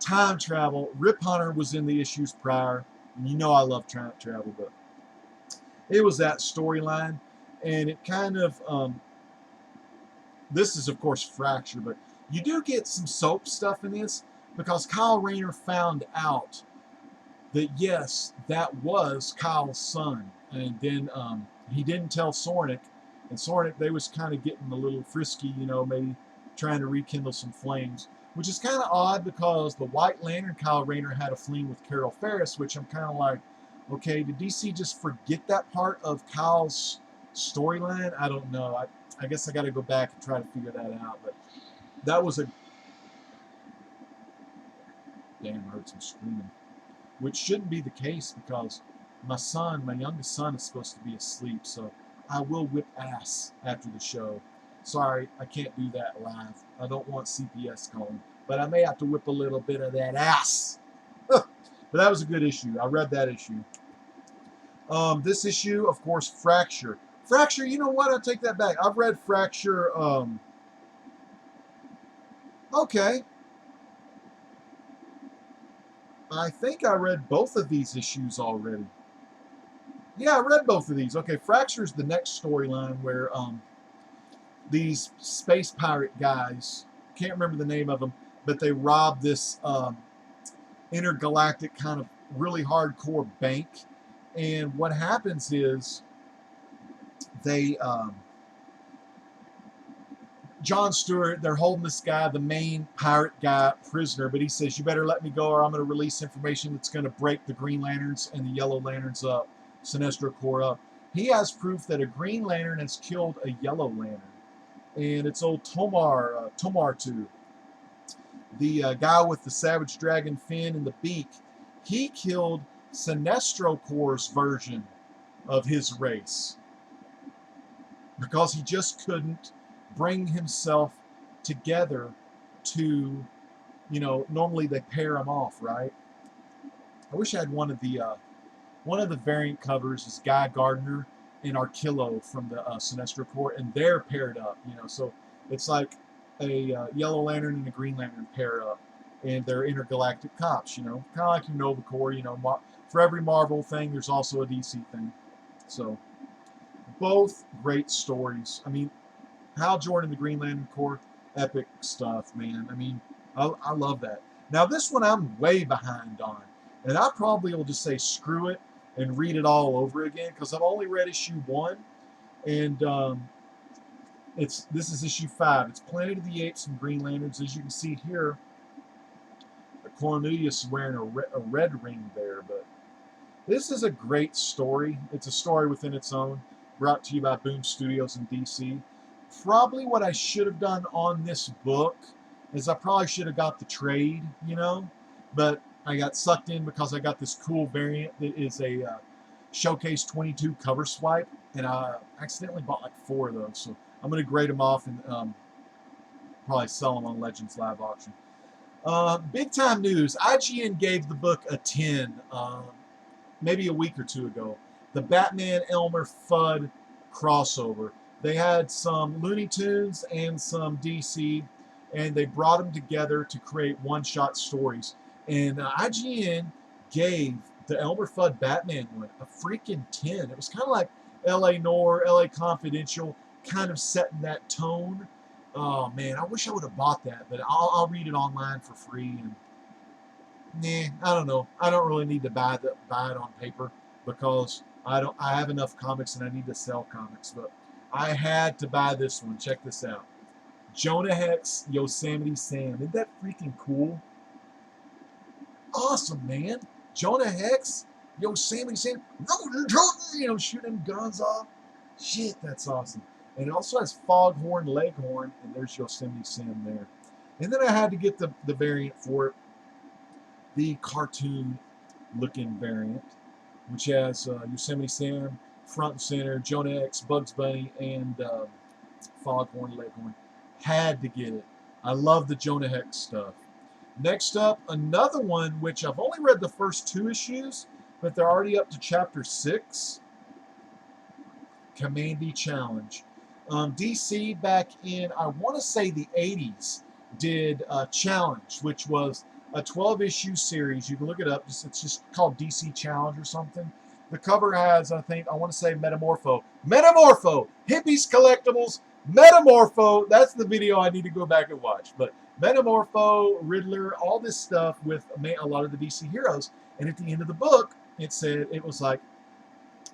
Time travel. Rip Hunter was in the issues prior. You know I love time travel, but it was that storyline, and it kind of this is of course Fracture, but you do get some soap stuff in this because Kyle Rayner found out that yes, that was Kyle's son, and then he didn't tell Sornik, and Sornik, they was kind of getting a little frisky, you know, maybe trying to rekindle some flames, which is kind of odd because the White Lantern Kyle Rayner had a fling with Carol Ferris, which I'm kind of like, okay, did DC just forget that part of Kyle's storyline? I don't know. I guess I got to go back and try to figure that out, but that was a damn, I heard some screaming, which shouldn't be the case because my youngest son, is supposed to be asleep, so I will whip ass after the show. Sorry, I can't do that live. I don't want CPS calling, but I may have to whip a little bit of that ass. But that was a good issue. I read that issue. This issue, of course, Fracture. Fracture, you know what? I take that back. I've read Fracture. Okay. I think I read both of these issues already. Yeah, I read both of these. Okay, Fracture's the next storyline where these space pirate guys, can't remember the name of them, but they rob this intergalactic kind of really hardcore bank. And what happens is they, John Stewart, they're holding this guy, the main pirate guy, prisoner, but he says, you better let me go or I'm going to release information that's going to break the Green Lanterns and the Yellow Lanterns up, Sinestro Corps up. He has proof that a Green Lantern has killed a Yellow Lantern. And it's old Tomartu, the guy with the Savage Dragon fin and the beak. He killed Sinestro Corps' version of his race because he just couldn't bring himself together to, you know, normally they pair them off, right? I wish I had one of the variant covers is Guy Gardner and Arkillo from the Sinestro Corps, and they're paired up, you know, so it's like a Yellow Lantern and a Green Lantern pair up, and they're intergalactic cops. You know, kind of like your Nova Corps. You know, for every Marvel thing, there's also a DC thing. So both great stories. I mean, Hal Jordan, the Green Lantern Corps, epic stuff, man. I mean, I love that. Now this one I'm way behind on, and I probably will just say screw it and read it all over again because I've only read issue 1, and this is issue 5. It's Planet of the Apes and Green Lanterns. As you can see here, Cornelius is wearing a red ring there, but this is a great story. It's a story within its own, brought to you by Boom Studios in DC. Probably what I should have done on this book is I probably should have got the trade, you know, but I got sucked in because I got this cool variant that is a Showcase 22 cover swipe, and I accidentally bought like 4 of those, so I'm going to grade them off and probably sell them on Legends Live Auction. Big time news. IGN gave the book a 10 maybe a week or 2 ago. The Batman Elmer Fudd crossover. They had some Looney Tunes and some DC, and they brought them together to create one-shot stories. And IGN gave the Elmer Fudd Batman one a freaking 10. It was kind of like L.A. Noire, L.A. Confidential, kind of setting that tone. Oh man, I wish I would have bought that, but I'll read it online for free. And nah, I don't know. I don't really need to buy it on paper because I have enough comics and I need to sell comics. But I had to buy this one. Check this out. Jonah Hex, Yosemite Sam. Isn't that freaking cool? Awesome, man. Jonah Hex, Yosemite Sam. You know, shooting guns off. Shit, that's awesome. And it also has Foghorn Leghorn, and there's Yosemite Sam there. And then I had to get the variant for it, the cartoon-looking variant, which has Yosemite Sam front and center, Jonah Hex, Bugs Bunny, and Foghorn Leghorn. Had to get it. I love the Jonah Hex stuff. Next up, another one which I've only read the first 2 issues, but they're already up to chapter 6. Commandy Challenge. DC back in, I want to say the 80s, did a Challenge, which was a 12-issue series. You can look it up. It's just called DC Challenge or something. The cover has, I want to say Metamorpho. Metamorpho! Hippies Collectibles, Metamorpho. That's the video I need to go back and watch. But Metamorpho, Riddler, all this stuff with a lot of the DC heroes. And at the end of the book, it said, it was like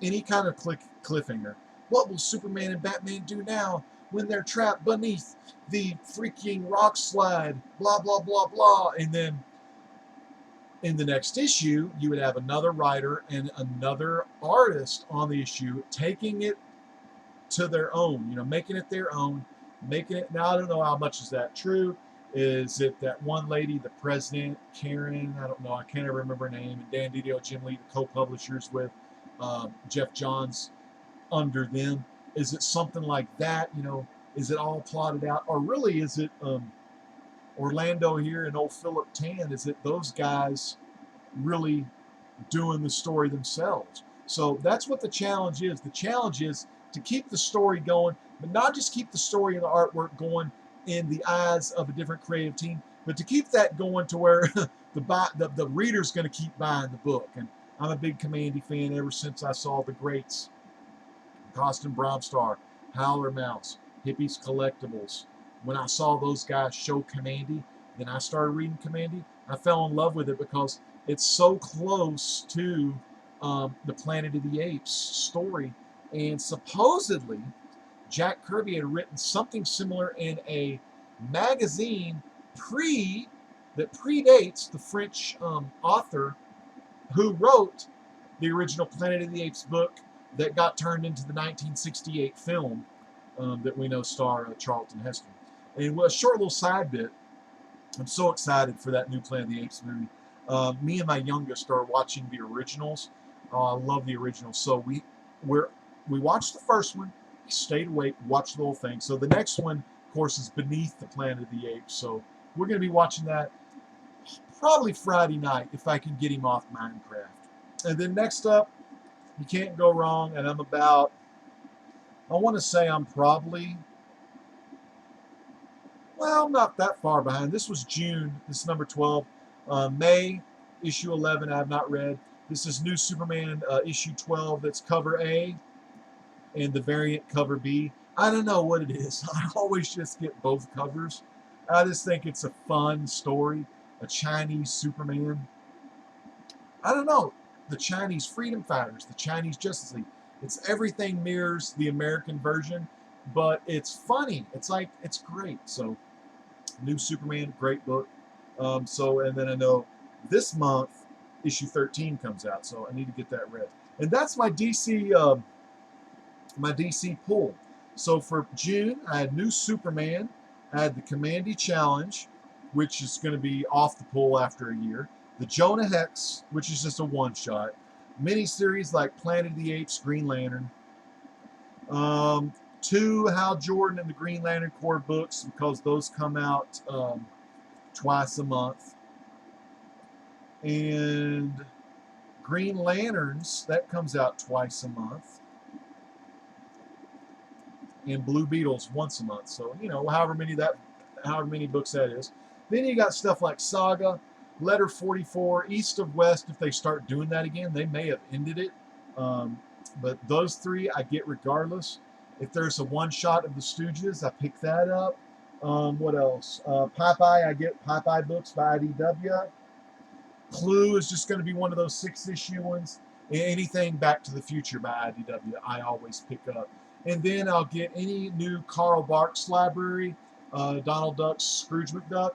any kind of cliffhanger. What will Superman and Batman do now when they're trapped beneath the freaking rock slide? Blah, blah, blah, blah. And then in the next issue, you would have another writer and another artist on the issue taking it to their own, you know, making it their own, making it. Now, I don't know how much is that true. Is it that one lady, the president, Karen, I don't know, I can't ever remember her name, and Dan Didio, Jim Lee, the co-publishers with Jeff Johns under them? Is it something like that? You know, is it all plotted out? Or really is it Orlando here and old Philip Tan? Is it those guys really doing the story themselves? So that's what the challenge is. The challenge is to keep the story going, but not just keep the story and the artwork going in the eyes of a different creative team, but to keep that going to where the reader's going to keep buying the book. And I'm a big Commandy fan ever since I saw the greats. Costin Bromstar, Howler Mouse, Hippies Collectibles. When I saw those guys show Commandy, then I started reading Commandy. I fell in love with it because it's so close to the Planet of the Apes story. And supposedly, Jack Kirby had written something similar in a magazine that predates the French author who wrote the original Planet of the Apes book that got turned into the 1968 film that we know star Charlton Heston. And a short little side bit, I'm so excited for that new Planet of the Apes movie. Me and my youngest are watching the originals. I love the originals. So we watched the first one, stayed awake, watched the whole thing. So the next one, of course, is Beneath the Planet of the Apes. So we're going to be watching that probably Friday night if I can get him off Minecraft. And then next up, you can't go wrong, and I'm about, I want to say I'm probably Well, not that far behind. This was June. This is number 12. May, issue 11, I have not read. This is New Superman, issue 12. That's cover A, and the variant cover B. I don't know what it is. I always just get both covers. I just think it's a fun story. A Chinese Superman. I don't know. The Chinese freedom fighters, the Chinese Justice League. It's everything mirrors the American version, but it's funny. It's like, it's great. So, New Superman, great book. And then I know this month, issue 13 comes out, so I need to get that read. And that's my DC pull. So for June, I had New Superman, I had the Commandy Challenge, which is going to be off the pull after a year, the Jonah Hex, which is just a one-shot, miniseries like Planet of the Apes, Green Lantern, 2 Hal Jordan and the Green Lantern Corps books, because those come out twice a month, and Green Lanterns, that comes out twice a month, and Blue Beetles once a month. So, you know, however many books that is. Then you got stuff like Saga, Letter 44, East of West. If they start doing that again, they may have ended it. But those 3 I get regardless. If there's a one-shot of the Stooges, I pick that up. What else? Popeye, I get Popeye books by IDW. Clue is just going to be one of those 6-issue ones. Anything Back to the Future by IDW, I always pick up. And then I'll get any new Carl Barks library, Donald Duck's Scrooge McDuck,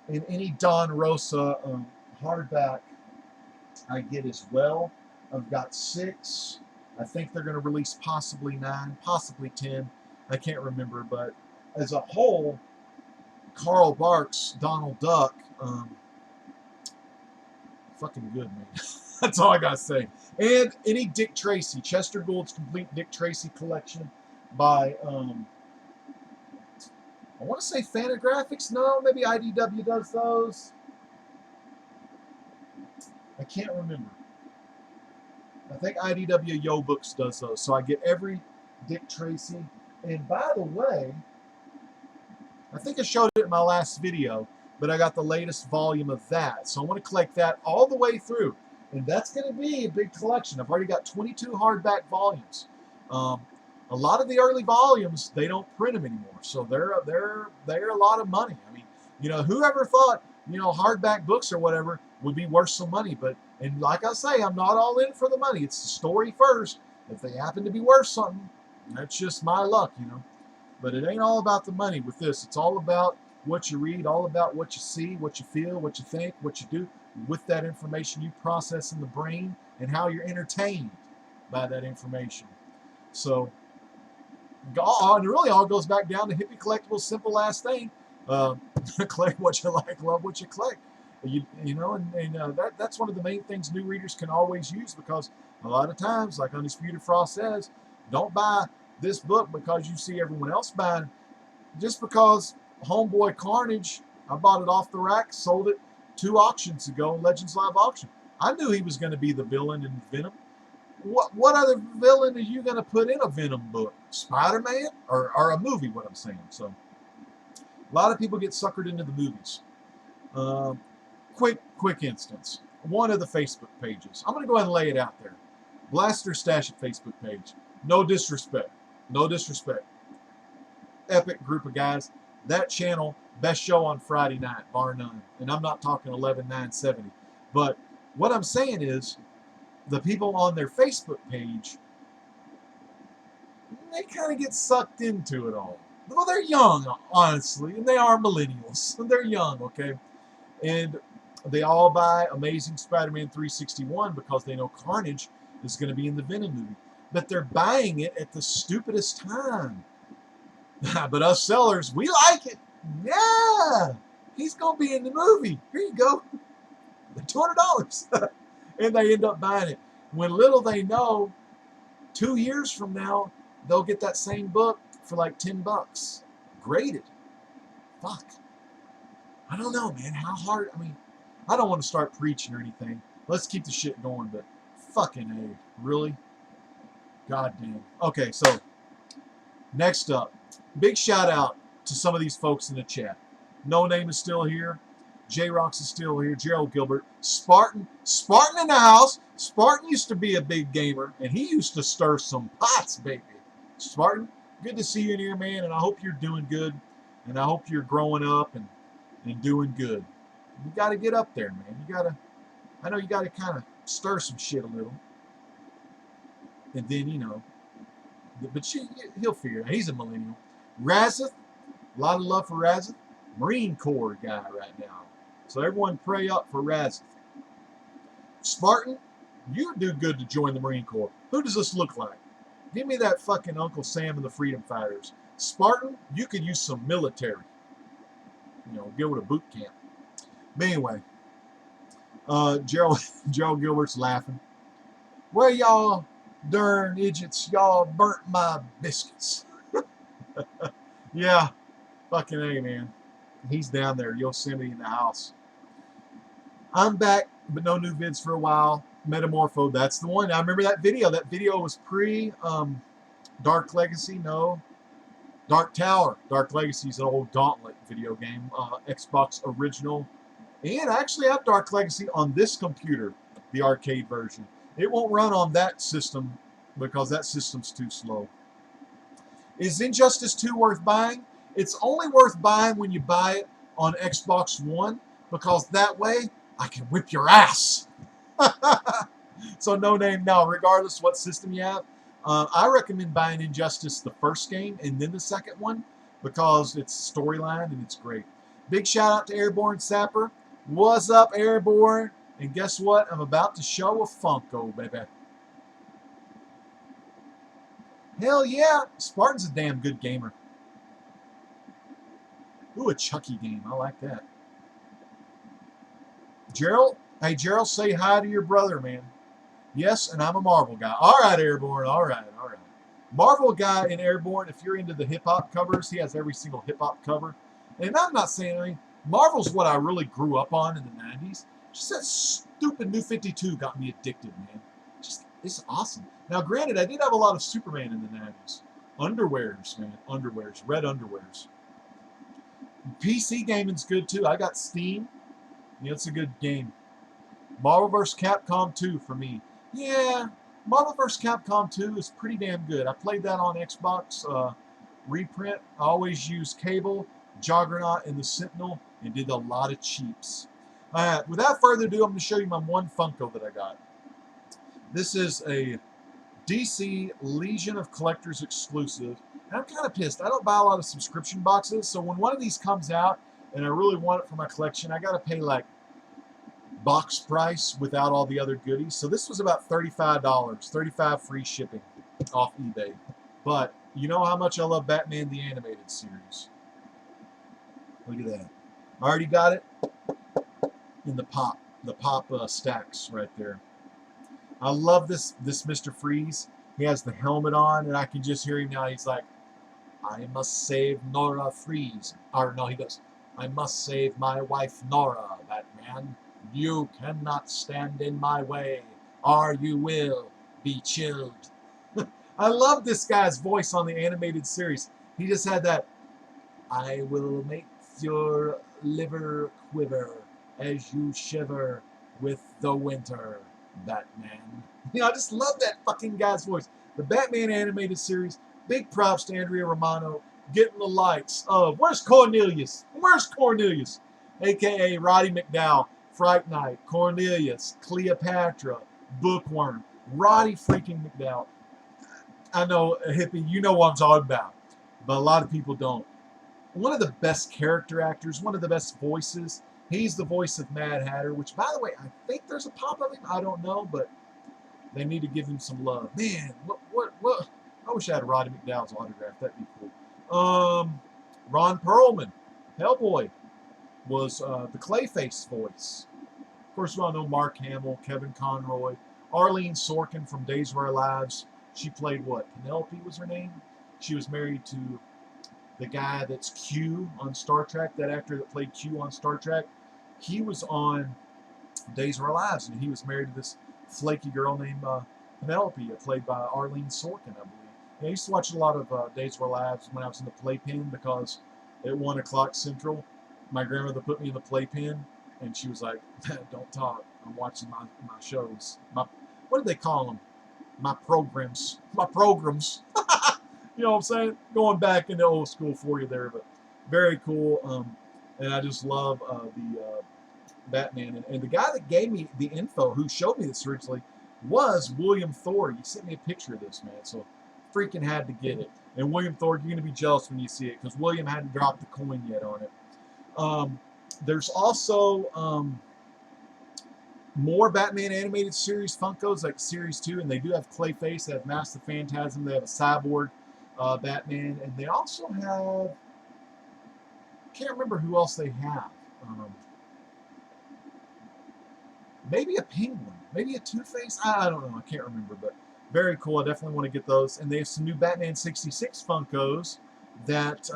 and any Don Rosa hardback I get as well. I've got 6. I think they're going to release possibly 9, possibly 10. I can't remember, but as a whole, Carl Barks, Donald Duck, fucking good, man. That's all I gotta say. And any Dick Tracy, Chester Gould's complete Dick Tracy collection by, I want to say Fantagraphics. No, maybe IDW does those. I can't remember. I think IDW Yo Books does those. So I get every Dick Tracy. And by the way, I think I showed it in my last video, but I got the latest volume of that. So I want to collect that all the way through. And that's going to be a big collection. I've already got 22 hardback volumes. A lot of the early volumes, they don't print them anymore. So they're a lot of money. I mean, you know, whoever thought, you know, hardback books or whatever would be worth some money. But, and like I say, I'm not all in for the money. It's the story first. If they happen to be worth something, that's just my luck, you know. But it ain't all about the money with this. It's all about what you read, all about what you see, what you feel, what you think, what you do with that information you process in the brain, and how you're entertained by that information. So, and it really all goes back down to hippie collectibles, simple last thing. Collect what you like, love what you collect. You know, and that's one of the main things new readers can always use, because a lot of times, like Undisputed Frost says, don't buy this book because you see everyone else buying. Just because Homeboy Carnage, I bought it off the rack, sold it 2 auctions ago, Legends Live auction. I knew he was going to be the villain in Venom. What other villain are you going to put in a Venom book? Spider-Man? Or a movie, what I'm saying. So, a lot of people get suckered into the movies. Quick instance. One of the Facebook pages. I'm going to go ahead and lay it out there. Blaster Stash at Facebook page. No disrespect. No disrespect. Epic group of guys. That channel, best show on Friday night, bar none. And I'm not talking 11,970. But what I'm saying is, the people on their Facebook page, they kind of get sucked into it all. Well, they're young, honestly, and they are millennials. They're young, okay? And they all buy Amazing Spider-Man 361 because they know Carnage is going to be in the Venom movie. But they're buying it at the stupidest time. But us sellers, we like it. Yeah, he's going to be in the movie. Here you go. $200. And they end up buying it. When little they know, 2 years from now, they'll get that same book for like $10. Graded. Fuck. I don't know, man. How hard? I mean, I don't want to start preaching or anything. Let's keep the shit going, but fucking A. Really? God damn. Okay, so next up, big shout out to some of these folks in the chat. No Name is still here. J-Rox is still here. Gerald Gilbert. Spartan in the house. Spartan used to be a big gamer, and he used to stir some pots, baby. Spartan, good to see you in here, man, and I hope you're doing good, and I hope you're growing up and doing good. You got to get up there, man. You got to, I know you got to kind of stir some shit a little, and then, you know, but he'll figure it out. He's a millennial. Razeth, a lot of love for Razeth. Marine Corps guy right now. So everyone pray up for Razeth. Spartan, you do good to join the Marine Corps. Who does this look like? Give me that fucking Uncle Sam and the Freedom Fighters. Spartan, you could use some military. You know, go to boot camp. But anyway, Gerald Gilbert's laughing. Well, y'all darn idiots, y'all burnt my biscuits. Yeah, fucking A, man. He's down there, Yosemite in the house. I'm back, but no new vids for a while. Metamorpho, that's the one. I remember that video. That video was pre Dark Legacy, no. Dark Tower. Dark Legacy is an old Gauntlet video game. Xbox original. And I actually have Dark Legacy on this computer, the arcade version. It won't run on that system because that system's too slow. Is Injustice 2 worth buying? It's only worth buying when you buy it on Xbox One, because that way I can whip your ass. So No Name, no, regardless what system you have. I recommend buying Injustice, the first game, and then the second one, because it's storyline and it's great. Big shout out to Airborne Sapper. What's up, Airborne? And guess what? I'm about to show a Funko, baby. Hell yeah. Spartan's a damn good gamer. Ooh, a Chucky game. I like that. Gerald? Hey, Gerald, say hi to your brother, man. Yes, and I'm a Marvel guy. All right, Airborne. All right, all right. Marvel guy in Airborne, if you're into the hip-hop covers, he has every single hip-hop cover. And I'm not saying, I mean, Marvel's what I really grew up on in the 90s. Just that stupid New 52 got me addicted, man. Just, it's awesome. Now, granted, I did have a lot of Superman in the 90s. Underwears, man. Underwears. Red underwears. PC gaming's good, too. I got Steam. Yeah, it's a good game. Marvel vs. Capcom 2 for me. Yeah, Marvel vs. Capcom 2 is pretty damn good. I played that on Xbox reprint. I always used Cable, Juggernaut, and the Sentinel, and did a lot of cheaps. Without further ado, I'm going to show you my one Funko that I got. This is a DC Legion of Collectors exclusive. And I'm kind of pissed. I don't buy a lot of subscription boxes, so when one of these comes out and I really want it for my collection, I got to pay like box price without all the other goodies. So this was about $35, $35 free shipping off eBay. But you know how much I love Batman the Animated Series. Look at that. I already got it in the pop stacks right there. I love this Mr. Freeze. He has the helmet on, and I can just hear him now. He's like, I must save Nora Freeze. Or no, he goes, I must save my wife Nora, Batman. You cannot stand in my way, or you will be chilled. I love this guy's voice on the animated series. He just had that, I will make your liver quiver as you shiver with the winter, Batman. You know, I just love that fucking guy's voice. The Batman animated series, big props to Andrea Romano getting the likes of, where's Cornelius? Where's Cornelius? AKA Roddy McDowell, Fright Night, Cornelius, Cleopatra, Bookworm, Roddy freaking McDowell. I know, hippie, you know what I'm talking about, but a lot of people don't. One of the best character actors, one of the best voices. He's the voice of Mad Hatter, which, by the way, I think there's a pop of him. I don't know, but they need to give him some love. Man, what? I wish I had Roddy McDowell's autograph. That'd be cool. Ron Perlman, Hellboy, was the Clayface voice. Of course, we all know Mark Hamill, Kevin Conroy, Arlene Sorkin from Days of Our Lives. She played what? Penelope was her name. She was married to the guy that's Q on Star Trek, that actor that played Q on Star Trek. He was on Days of Our Lives, and he was married to this flaky girl named Penelope, played by Arlene Sorkin, I believe. I used to watch a lot of Days of Our Lives when I was in the playpen because at 1 o'clock Central, my grandmother put me in the playpen, and she was like, "Don't talk. I'm watching my shows. What did they call them? My programs. My programs." You know what I'm saying? Going back into old school for you there, but very cool. And I just love the Batman. And the guy that gave me the info, who showed me this originally, was William Thor. You sent me a picture of this, man. So freaking had to get it. And William Thor, you're going to be jealous when you see it, because William hadn't dropped the coin yet on it. There's also more Batman animated series Funkos, like Series 2, and they do have Clayface, they have Mask the Phantasm, they have a Cyborg Batman, and they also have, can't remember who else they have. Maybe a Penguin, maybe a Two-Face, I don't know, I can't remember, but very cool. I definitely want to get those. And they have some new Batman 66 Funkos that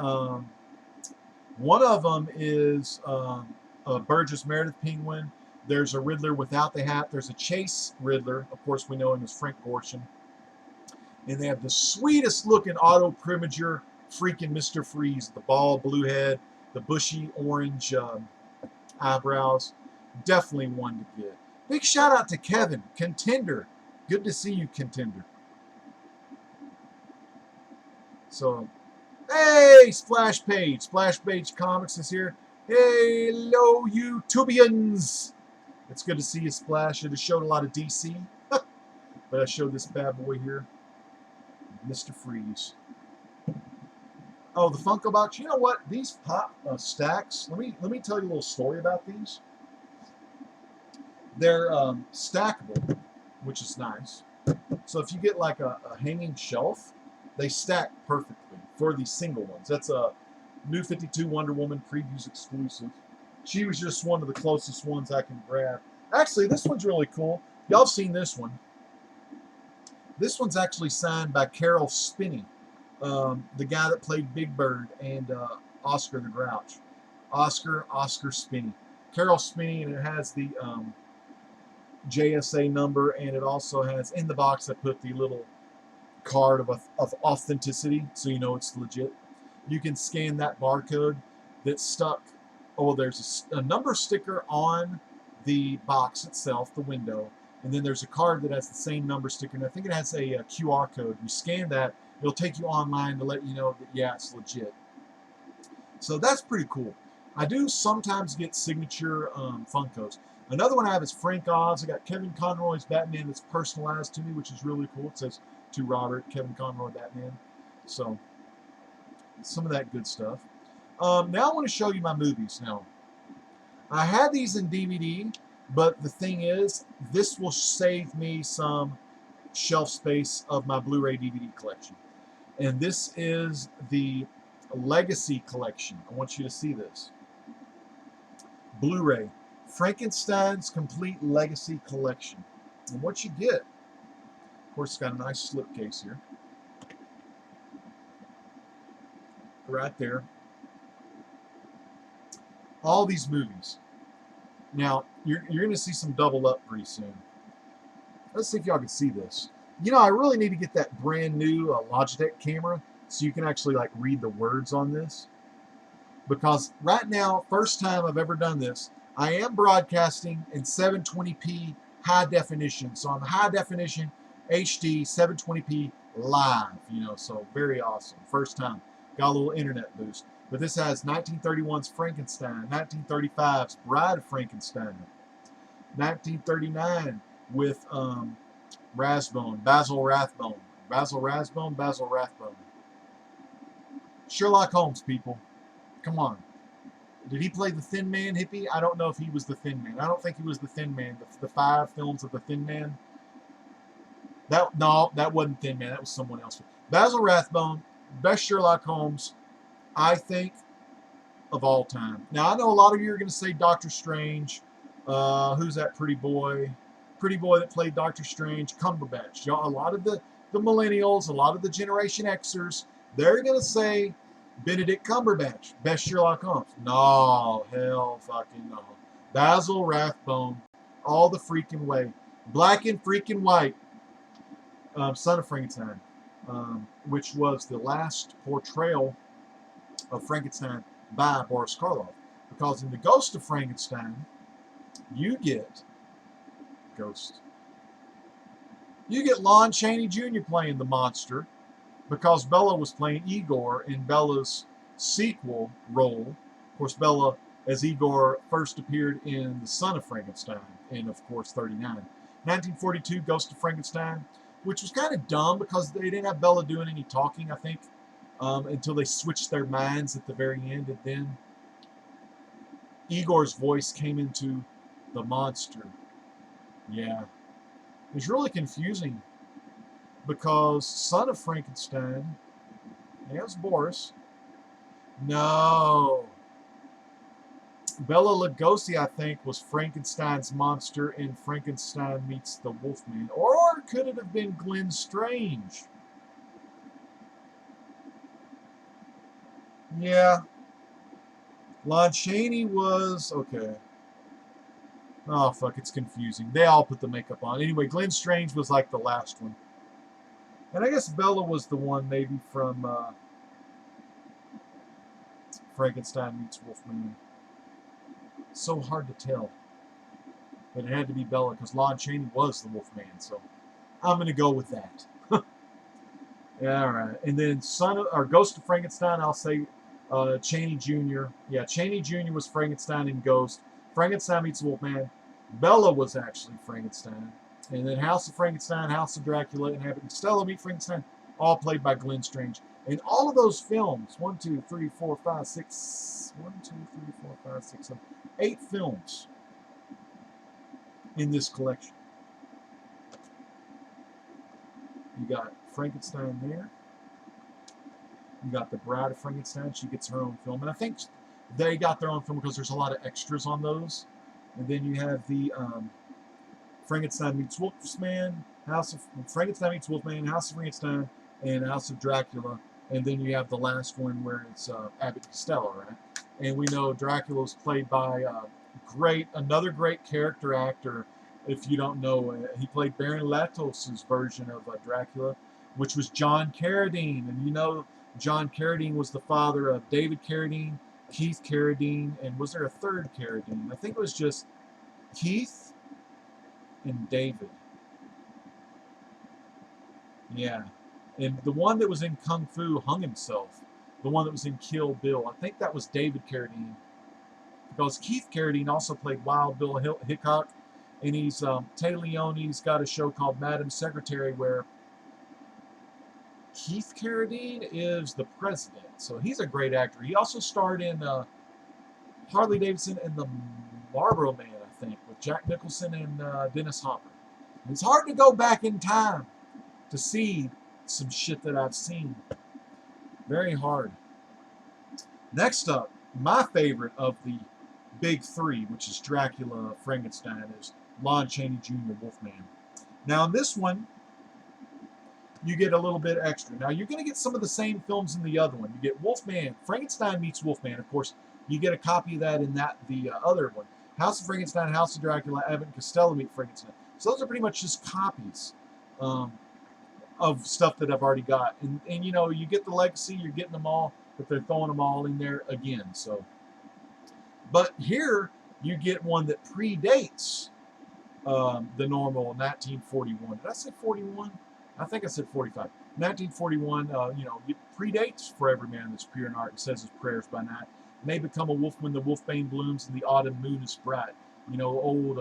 one of them is a Burgess Meredith Penguin. There's a Riddler without the hat. There's a Chase Riddler. Of course, we know him as Frank Gorshin. And they have the sweetest looking Otto Preminger freaking Mr. Freeze. The bald blue head, the bushy orange eyebrows. Definitely one to get. Big shout out to Kevin, Contender. Good to see you, Contender. So, hey, Splash Page. Splash Page Comics is here. Hello, YouTubians. It's good to see you, Splash. It has showed a lot of DC, but I showed this bad boy here, Mr. Freeze. Oh, the Funko box. You know what? These pop stacks. Let me tell you a little story about these. They're stackable, which is nice. So if you get like a hanging shelf, they stack perfectly for these single ones. That's a New 52 Wonder Woman previews exclusive. She was just one of the closest ones I can grab. Actually, this one's really cool. Y'all have seen this one. This one's actually signed by Carol Spinney, the guy that played Big Bird and Oscar the Grouch. Oscar Spinney. Carol Spinney, and it has the JSA number, and it also has, in the box, I put the little card of authenticity, so you know it's legit. You can scan that barcode that's stuck. Oh, there's a number sticker on the box itself, the window, and then there's a card that has the same number sticker, and I think it has a QR code. You scan that, it'll take you online to let you know that, yeah, it's legit. So that's pretty cool. I do sometimes get signature Funkos. Another one I have is Frank Oz. I got Kevin Conroy's Batman that's personalized to me, which is really cool. It says, to Robert, Kevin Conroy Batman. So, some of that good stuff. Now I want to show you my movies. Now, I had these in DVD, but the thing is, this will save me some shelf space of my Blu-ray DVD collection. And this is the Legacy Collection. I want you to see this. Blu-ray. Frankenstein's Complete Legacy Collection. And what you get, of course, it's got a nice slipcase here. Right there. All these movies. Now, you're going to see some double up pretty soon. Let's see if y'all can see this. You know, I really need to get that brand new Logitech camera so you can actually like read the words on this. Because right now, first time I've ever done this, I am broadcasting in 720p high definition. So I'm high definition HD 720p live, you know, so very awesome. First time. Got a little internet boost. But this has 1931's Frankenstein, 1935's Bride of Frankenstein, 1939 with Basil Rathbone. Sherlock Holmes, people. Come on. Did he play the Thin Man hippie? I don't know if he was the Thin Man. I don't think he was the Thin Man. The 5 films of the Thin Man. No, that wasn't Thin Man. That was someone else. Basil Rathbone, best Sherlock Holmes, I think, of all time. Now, I know a lot of you are going to say Doctor Strange. Who's that pretty boy? Pretty boy that played Doctor Strange, Cumberbatch. Y'all, a lot of the millennials, a lot of the Generation Xers, they're going to say Benedict Cumberbatch, best Sherlock Holmes. No, hell fucking no. Basil Rathbone, all the freaking way. Black and freaking white. Son of Frankenstein, which was the last portrayal of Frankenstein by Boris Karloff. because in the Ghost of Frankenstein, you get Lon Chaney Jr. playing the monster, because Bela was playing Igor in Bela's sequel role. Of course, Bela as Igor first appeared in The Son of Frankenstein in, of course, 39. 1942, Ghost of Frankenstein, which was kind of dumb because they didn't have Bela doing any talking, I think, until they switched their minds at the very end, and then Igor's voice came into the monster. Yeah. It was really confusing because Son of Frankenstein, yeah, it was Boris. No. Bela Lugosi, I think, was Frankenstein's monster in Frankenstein Meets the Wolfman. Or could it have been Glenn Strange? Yeah. Lon Chaney was... Okay. Oh, fuck, it's confusing. They all put the makeup on. Anyway, Glenn Strange was like the last one. And I guess Bela was the one maybe from Frankenstein Meets Wolfman. So hard to tell. But it had to be Bela because Lon Chaney was the Wolfman, so I'm going to go with that. Yeah, all right. And then Ghost of Frankenstein, I'll say Chaney Jr. Yeah, Chaney Jr. was Frankenstein in Ghost. Frankenstein Meets Wolfman. Bela was actually Frankenstein. And then House of Frankenstein, House of Dracula, and Abbott and Costello Meet Frankenstein, all played by Glenn Strange. And all of those films, 1, 2, 3, 4, 5, 6, 1, 2, 3, 4, 5, 6, 7, 8 films in this collection. You got Frankenstein there. You got the Bride of Frankenstein. She gets her own film. And I think they got their own film because there's a lot of extras on those. And then you have the Frankenstein Meets Wolfman, Frankenstein Meets Wolfman, House of Frankenstein, and House of Dracula. And then you have the last one where it's Abbott and Costello, right? And we know Dracula was played by another great character actor. If you don't know, he played Baron Latos' version of Dracula, which was John Carradine. And you know, John Carradine was the father of David Carradine, Keith Carradine, and was there a third Carradine? I think it was just Keith and David. Yeah. And the one that was in Kung Fu hung himself. The one that was in Kill Bill. I think that was David Carradine. Because Keith Carradine also played Wild Bill Hickok. And he's, Tay Leone's got a show called Madam Secretary where Keith Carradine is the president. So he's a great actor. He also starred in Harley Davidson and the Marlboro Man, I think, with Jack Nicholson and Dennis Hopper. And it's hard to go back in time to see some shit that I've seen. Very hard. Next up, my favorite of the big three, which is Dracula, Frankenstein, is Lon Chaney Jr. Wolfman. Now in this one, you get a little bit extra. Now you're going to get some of the same films in the other one. You get Wolfman, Frankenstein Meets Wolfman. Of course, you get a copy of that in the other one. House of Frankenstein, House of Dracula, Abbott and Costello Meet Frankenstein. So those are pretty much just copies of stuff that I've already got. And you know, you get the legacy, you're getting them all, but they're throwing them all in there again. So, but here you get one that predates the normal 1941. Did I say 41? I think I said 45. 1941, you know, it predates For Every Man That's Pure in Heart and Says His Prayers by Night. May become a wolf when the wolfbane blooms and the autumn moon is bright. You know, old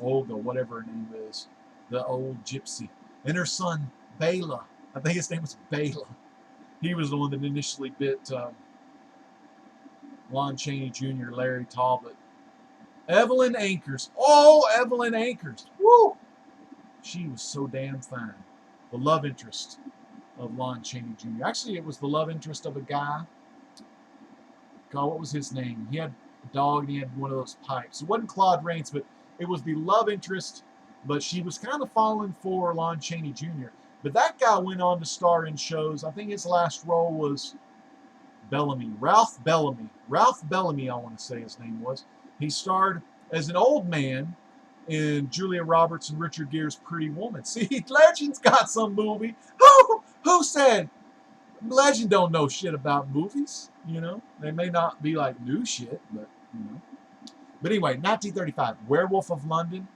Olga, whatever her name is, the old gypsy. And her son, Bela. I think his name was Bela. He was the one that initially bit Lon Chaney Jr., Larry Talbot. Evelyn Ankers. Oh, Evelyn Ankers. Woo! She was so damn fine. The love interest of Lon Chaney Jr. Actually, it was the love interest of a guy. God, what was his name? He had a dog and he had one of those pipes. It wasn't Claude Rains, but it was the love interest. But she was kind of falling for Lon Chaney Jr. But that guy went on to star in shows. I think his last role was Bellamy. Ralph Bellamy. Ralph Bellamy, I want to say his name was. He starred as an old man in Julia Roberts and Richard Gere's Pretty Woman. See, Legend's got some movie. Who said Legend don't know shit about movies? You know, they may not be like new shit, but You know? But anyway, 1935, Werewolf of London.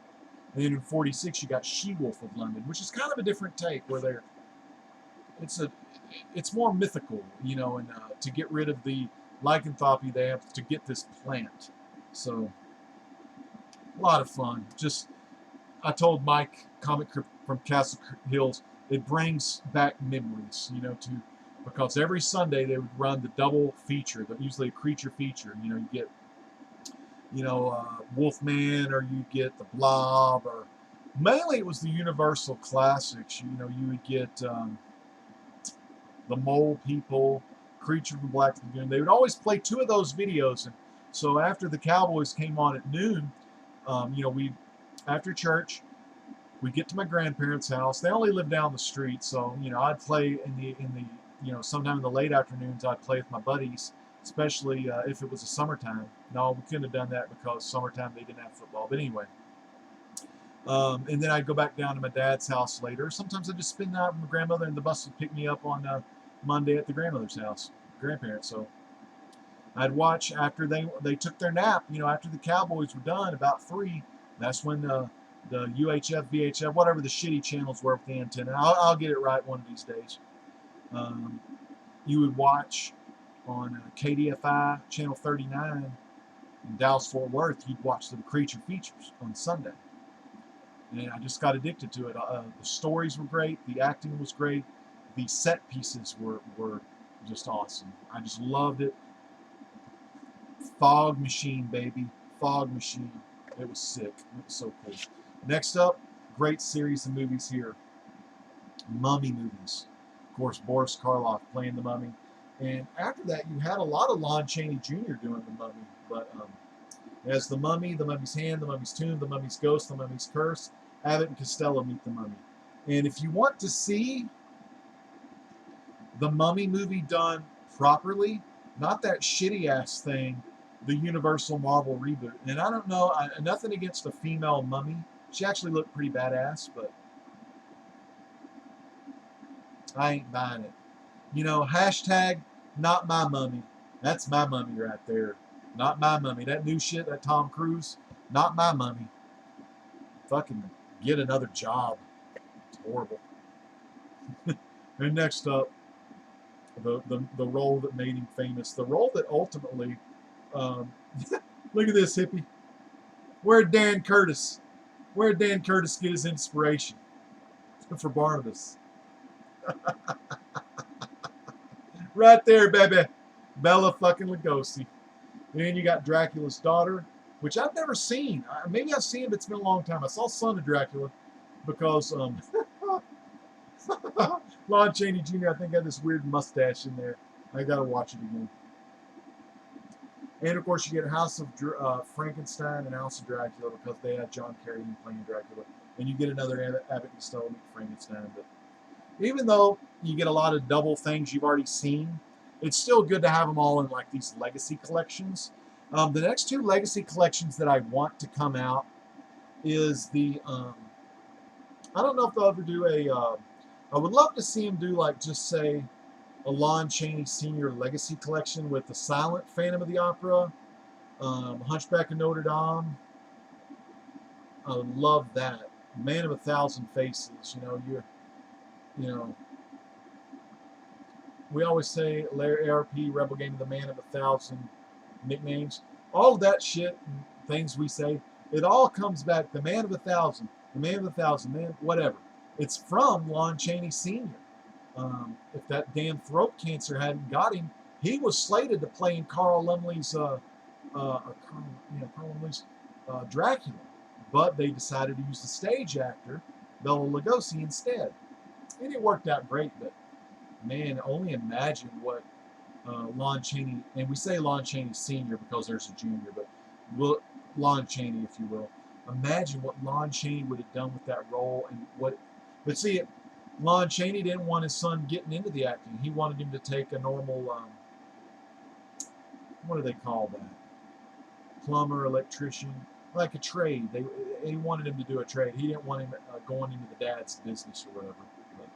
And then in 46, you got She-Wolf of London, which is kind of a different take, where it's more mythical, you know, and to get rid of the lycanthropy, they have to get this plant. So, a lot of fun. Just, I told Mike, comic from Castle Hills, it brings back memories, you know, because every Sunday they would run the double feature, usually a creature feature. You know, you get, you know, Wolfman, or you get the Blob, or mainly it was the Universal classics. You know, you would get the Mole People, Creature from Black Lagoon. They would always play two of those videos, and so after the Cowboys came on at noon, you know, after church, we'd get to my grandparents' house. They only lived down the street, so you know, I'd play in the you know, sometime in the late afternoons, I'd play with my buddies, especially if it was a summertime. No, we couldn't have done that because summertime they didn't have football. But anyway, and then I'd go back down to my dad's house later. Sometimes I'd just spend the night with my grandmother, and the bus would pick me up on Monday at the grandmother's house, grandparents. So I'd watch after they took their nap. You know, after the Cowboys were done, about 3. That's when the UHF, VHF, whatever the shitty channels were with the antenna. I'll get it right one of these days. You would watch on KDFI channel 39 in Dallas Fort Worth. You'd watch the creature features on Sunday, and I just got addicted to it. The stories were great, the acting was great, the set pieces were just awesome. I just loved it. Fog Machine, baby, Fog Machine. It was sick. It was so cool. Next up, great series of movies here. Mummy movies. Of course, Boris Karloff playing the Mummy. And after that, you had a lot of Lon Chaney Jr. doing the Mummy. But as the Mummy, the Mummy's Hand, the Mummy's Tomb, the Mummy's Ghost, the Mummy's Curse, Abbott and Costello meet the Mummy. And if you want to see the Mummy movie done properly, not that shitty ass thing, the Universal Marvel reboot. And I don't know, nothing against a female Mummy. She actually looked pretty badass, but I ain't buying it. You know, hashtag not my mummy. That's my mummy right there. Not my mummy. That new shit, that Tom Cruise, not my mummy. Fucking get another job. It's horrible. And next up, the role that made him famous. The role that ultimately, look at this hippie. Where'd Dan Curtis get his inspiration? For Barnabas. Right there, baby. Bela fucking Lugosi. Then you got Dracula's Daughter, which I've never seen. Maybe I've seen it, but it's been a long time. I saw Son of Dracula because Lon Chaney Jr. I think had this weird mustache in there. I gotta watch it again. And of course, you get House of Frankenstein and House of Dracula because they had John Kerry playing Dracula, and you get another Abbott and Costello Frankenstein. But even though you get a lot of double things you've already seen, it's still good to have them all in like these legacy collections. The next 2 legacy collections that I want to come out is the I don't know if they'll ever do I would love to see him do, like, just say a Lon Chaney Sr. legacy collection with the silent Phantom of the Opera, Hunchback of Notre Dame. I would love that. Man of a Thousand Faces. You know, we always say ARP, Rebel Game of the Man of a Thousand Nicknames. All of that shit, things we say, it all comes back. The Man of a Thousand, the Man of a Thousand, man, whatever. It's from Lon Chaney Sr. If that damn throat cancer hadn't got him, he was slated to play in Carl Lumley's Dracula, but they decided to use the stage actor Bela Lugosi instead, and it worked out great. But man, only imagine what Lon Chaney, and we say Lon Chaney Sr. because there's a junior, but Lon Chaney, if you will. Imagine what Lon Chaney would have done with that role, and what. But see, Lon Chaney didn't want his son getting into the acting. He wanted him to take a normal, what do they call that? Plumber, electrician, like a trade. He wanted him to do a trade. He didn't want him going into the dad's business or whatever. But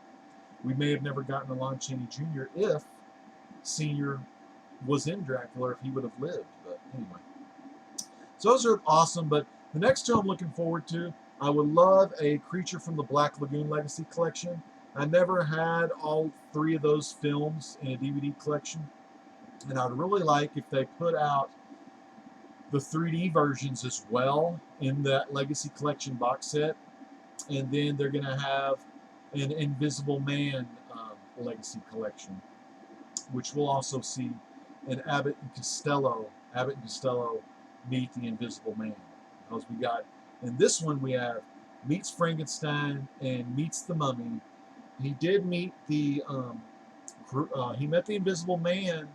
we may have never gotten a Lon Chaney Jr. if Sr. was in Dracula, if he would have lived. But anyway. So those are awesome, but the next two I'm looking forward to, I would love a Creature from the Black Lagoon Legacy Collection. I never had all three of those films in a DVD collection, and I'd really like if they put out the 3D versions as well in that Legacy Collection box set. And then they're going to have an Invisible Man Legacy Collection, which we'll also see an Abbott and Costello meet the Invisible Man. Because we got, in this one we have meets Frankenstein and meets the Mummy. He did meet the, he met the Invisible Man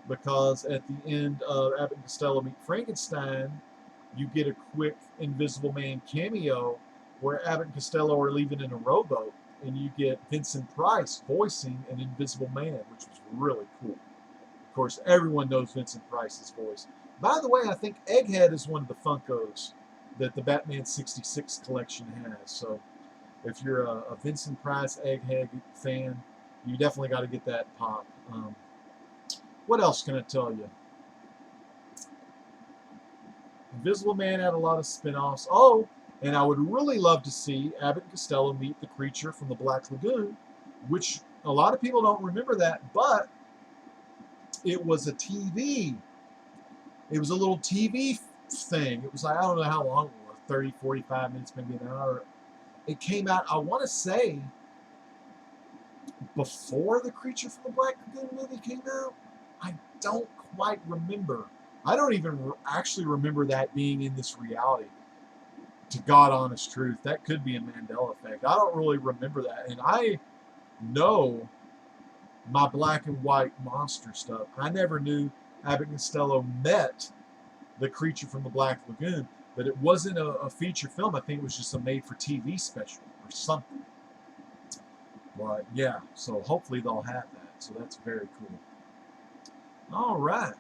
because at the end of Abbott and Costello Meet Frankenstein, you get a quick Invisible Man cameo where Abbott and Costello are leaving in a rowboat, and you get Vincent Price voicing an Invisible Man, which was really cool. Of course, everyone knows Vincent Price's voice. By the way, I think Egghead is one of the Funkos that the Batman 66 collection has. So if you're a Vincent Price Egghead fan, you definitely got to get that pop. What else can I tell you? Invisible Man had a lot of spin-offs. Oh, and I would really love to see Abbott and Costello meet the Creature from the Black Lagoon, which a lot of people don't remember that, but it was a TV. It was a little TV thing. It was like, I don't know how long it was, 30, 45 minutes, maybe an hour. It came out, I want to say, before the Creature from the Black Lagoon movie came out. I don't quite remember. I don't even actually remember that being in this reality. To God honest truth, that could be a Mandela effect. I don't really remember that. And I know my black and white monster stuff. I never knew Abbott and Costello met the Creature from the Black Lagoon, but it wasn't a feature film. I think it was just a made-for-TV special or something. But yeah, so hopefully they'll have that. So that's very cool. All right.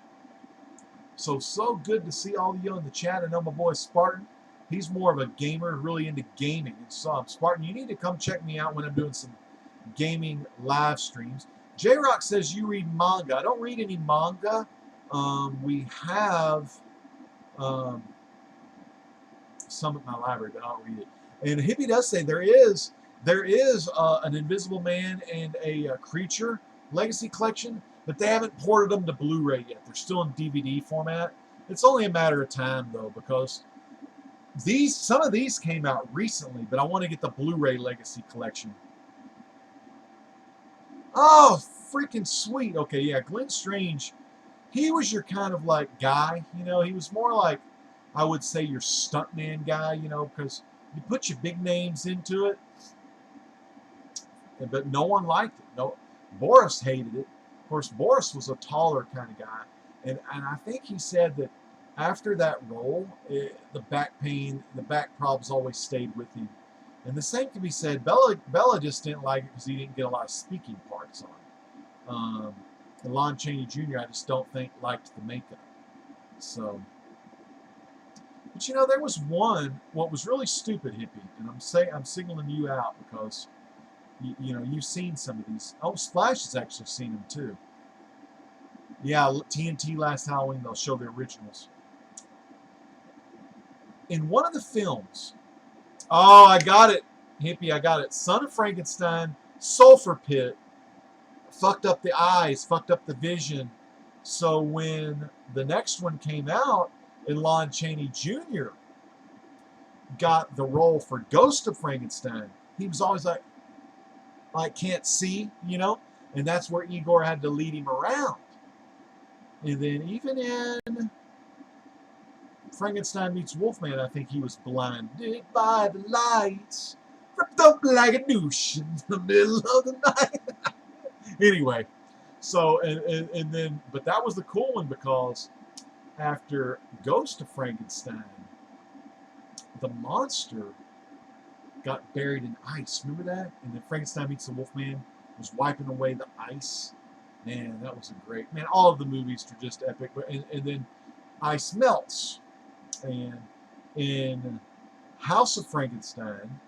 So good to see all of you in the chat. I know my boy Spartan. He's more of a gamer, really into gaming. And so, Spartan, you need to come check me out when I'm doing some gaming live streams. J-Rock says you read manga. I don't read any manga. We have some at my library, but I don't read it. And Hippie does say there is an Invisible Man and a Creature Legacy Collection, but they haven't ported them to Blu-ray yet. They're still in DVD format. It's only a matter of time, though, because some of these came out recently, but I want to get the Blu-ray Legacy Collection. Oh, freaking sweet. Okay, yeah, Glenn Strange, he was your kind of like guy, you know. He was more like, I would say, your stuntman guy, you know, because you put your big names into it, but no one liked it. No, Boris hated it. Of course, Boris was a taller kind of guy, and I think he said that after that role, the back pain, the back problems always stayed with him. And the same can be said. Bella just didn't like it because he didn't get a lot of speaking parts on. And Lon Chaney Jr. I just don't think liked the makeup. So, but you know, there was one. What was really stupid, Hippie, and I'm singling you out because you know you've seen some of these. Oh, Splash has actually seen them too. Yeah, TNT last Halloween they'll show the originals. In one of the films, oh, I got it, Hippie, I got it. Son of Frankenstein, Sulfur Pit, fucked up the eyes, fucked up the vision. So when the next one came out, and Lon Chaney Jr. got the role for Ghost of Frankenstein, he was always like can't see, you know, and that's where Igor had to lead him around. And then even in Frankenstein Meets Wolfman, I think he was blinded by the lights, ripped up like a douche in the middle of the night. Anyway, so, and then, but that was the cool one because after Ghost of Frankenstein, the monster got buried in ice. Remember that? And then Frankenstein Meets the Wolfman was wiping away the ice. Man, that was a great, man, all of the movies are just epic. And then ice melts. And in House of Frankenstein,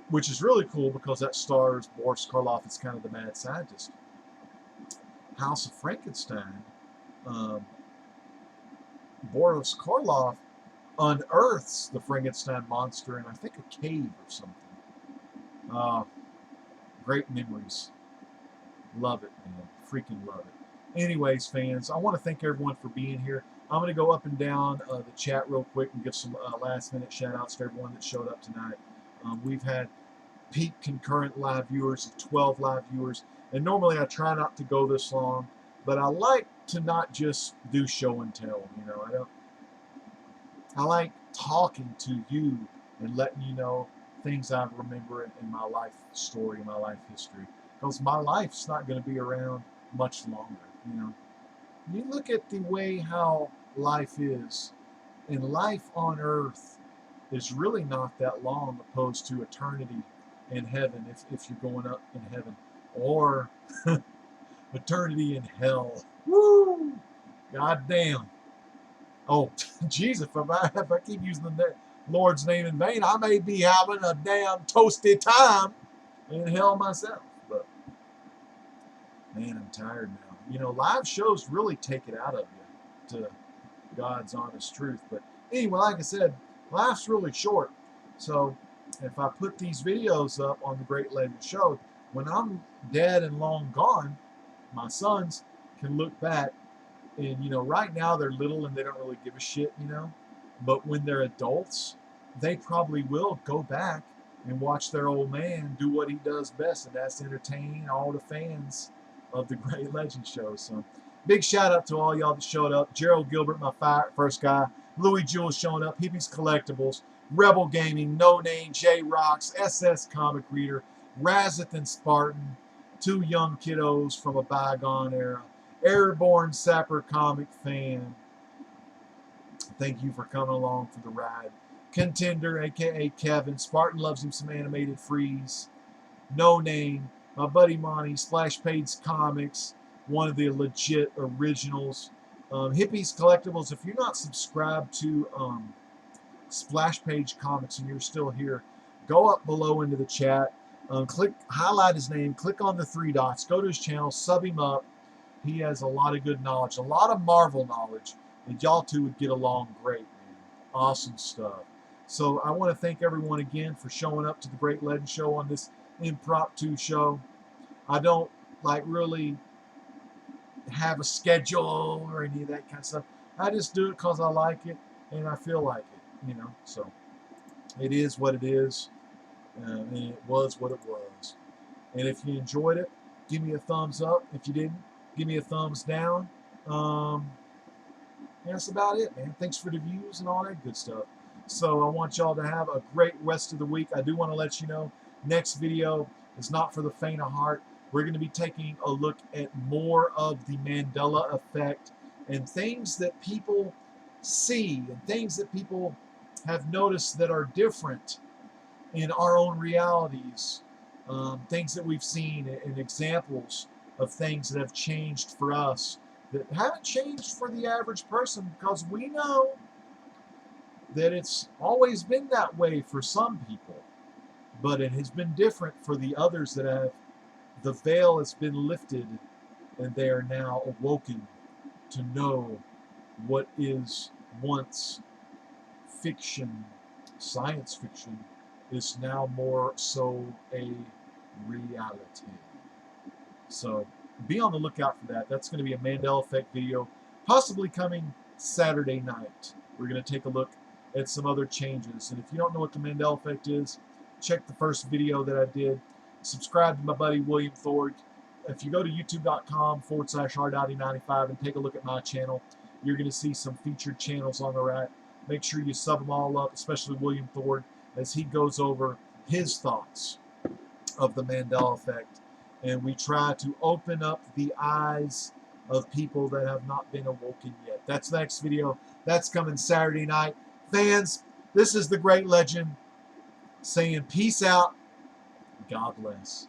which is really cool because that stars Boris Karloff as kind of the mad scientist. House of Frankenstein, Boris Karloff unearths the Frankenstein monster in, I think, a cave or something. Great memories. Love it, man. Freaking love it. Anyways, fans, I want to thank everyone for being here. I'm going to go up and down the chat real quick and give some last-minute shout-outs to everyone that showed up tonight. We've had peak concurrent live viewers of 12 live viewers, and normally I try not to go this long, but I like to not just do show and tell. You know, I like talking to you and letting you know things I remember in my life story, my life history, because my life's not going to be around much longer. You know, you look at the way how life is, and life on earth is really not that long opposed to eternity in heaven, if you're going up in heaven, or eternity in hell. Woo! God damn. Oh, Jesus, if I keep using the Lord's name in vain, I may be having a damn toasty time in hell myself. But, man, I'm tired now. You know, live shows really take it out of you, to God's honest truth. But anyway, like I said, life's really short. So if I put these videos up on the Great Legend Show, when I'm dead and long gone, my sons can look back. And, you know, right now they're little and they don't really give a shit, you know. But when they're adults, they probably will go back and watch their old man do what he does best, and that's entertain all the fans of the Great Legend Show. So, big shout out to all y'all that showed up. Gerald Gilbert, my first guy. Louis Jules showing up. Hippies Collectibles. Rebel Gaming. No Name. J Rocks. SS Comic Reader. Razathan Spartan. Two young kiddos from a bygone era. Airborne Sapper Comic Fan. Thank you for coming along for the ride. Contender, a.k.a. Kevin. Spartan loves him some animated freeze. No Name. My buddy Monty. Splash Page Comics. One of the legit originals. Hippies Collectibles. If you're not subscribed to Splash Page Comics and you're still here, go up below into the chat. Highlight his name. Click on the three dots. Go to his channel. Sub him up. He has a lot of good knowledge, a lot of Marvel knowledge, and y'all two would get along great, man. Awesome stuff. So I want to thank everyone again for showing up to the Great Legend Show on this impromptu show. I don't really have a schedule or any of that kind of stuff. I just do it because I like it and I feel like it, you know. So it is what it is, and it was what it was. And if you enjoyed it, give me a thumbs up. If you didn't, give me a thumbs down. That's about it, man. Thanks for the views and all that good stuff. So I want y'all to have a great rest of the week. I do want to let you know, next video is not for the faint of heart. We're going to be taking a look at more of the Mandela effect and things that people see and things that people have noticed that are different in our own realities. Things that we've seen and examples of things that have changed for us that haven't changed for the average person, because we know that it's always been that way for some people, but it has been different for the others that have. The veil has been lifted and they are now awoken to know what is once fiction, science fiction, is now more so a reality. So be on the lookout for that. That's going to be a Mandela Effect video, possibly coming Saturday night. We're going to take a look at some other changes. And if you don't know what the Mandela Effect is, check the first video that I did. Subscribe to my buddy William Thorpe. If you go to youtube.com/rdotty95 and take a look at my channel, you're going to see some featured channels on the right. Make sure you sub them all up, especially William Thorpe, as he goes over his thoughts of the Mandela Effect. And we try to open up the eyes of people that have not been awoken yet. That's the next video. That's coming Saturday night. Fans, this is the Great Legend saying peace out. God bless.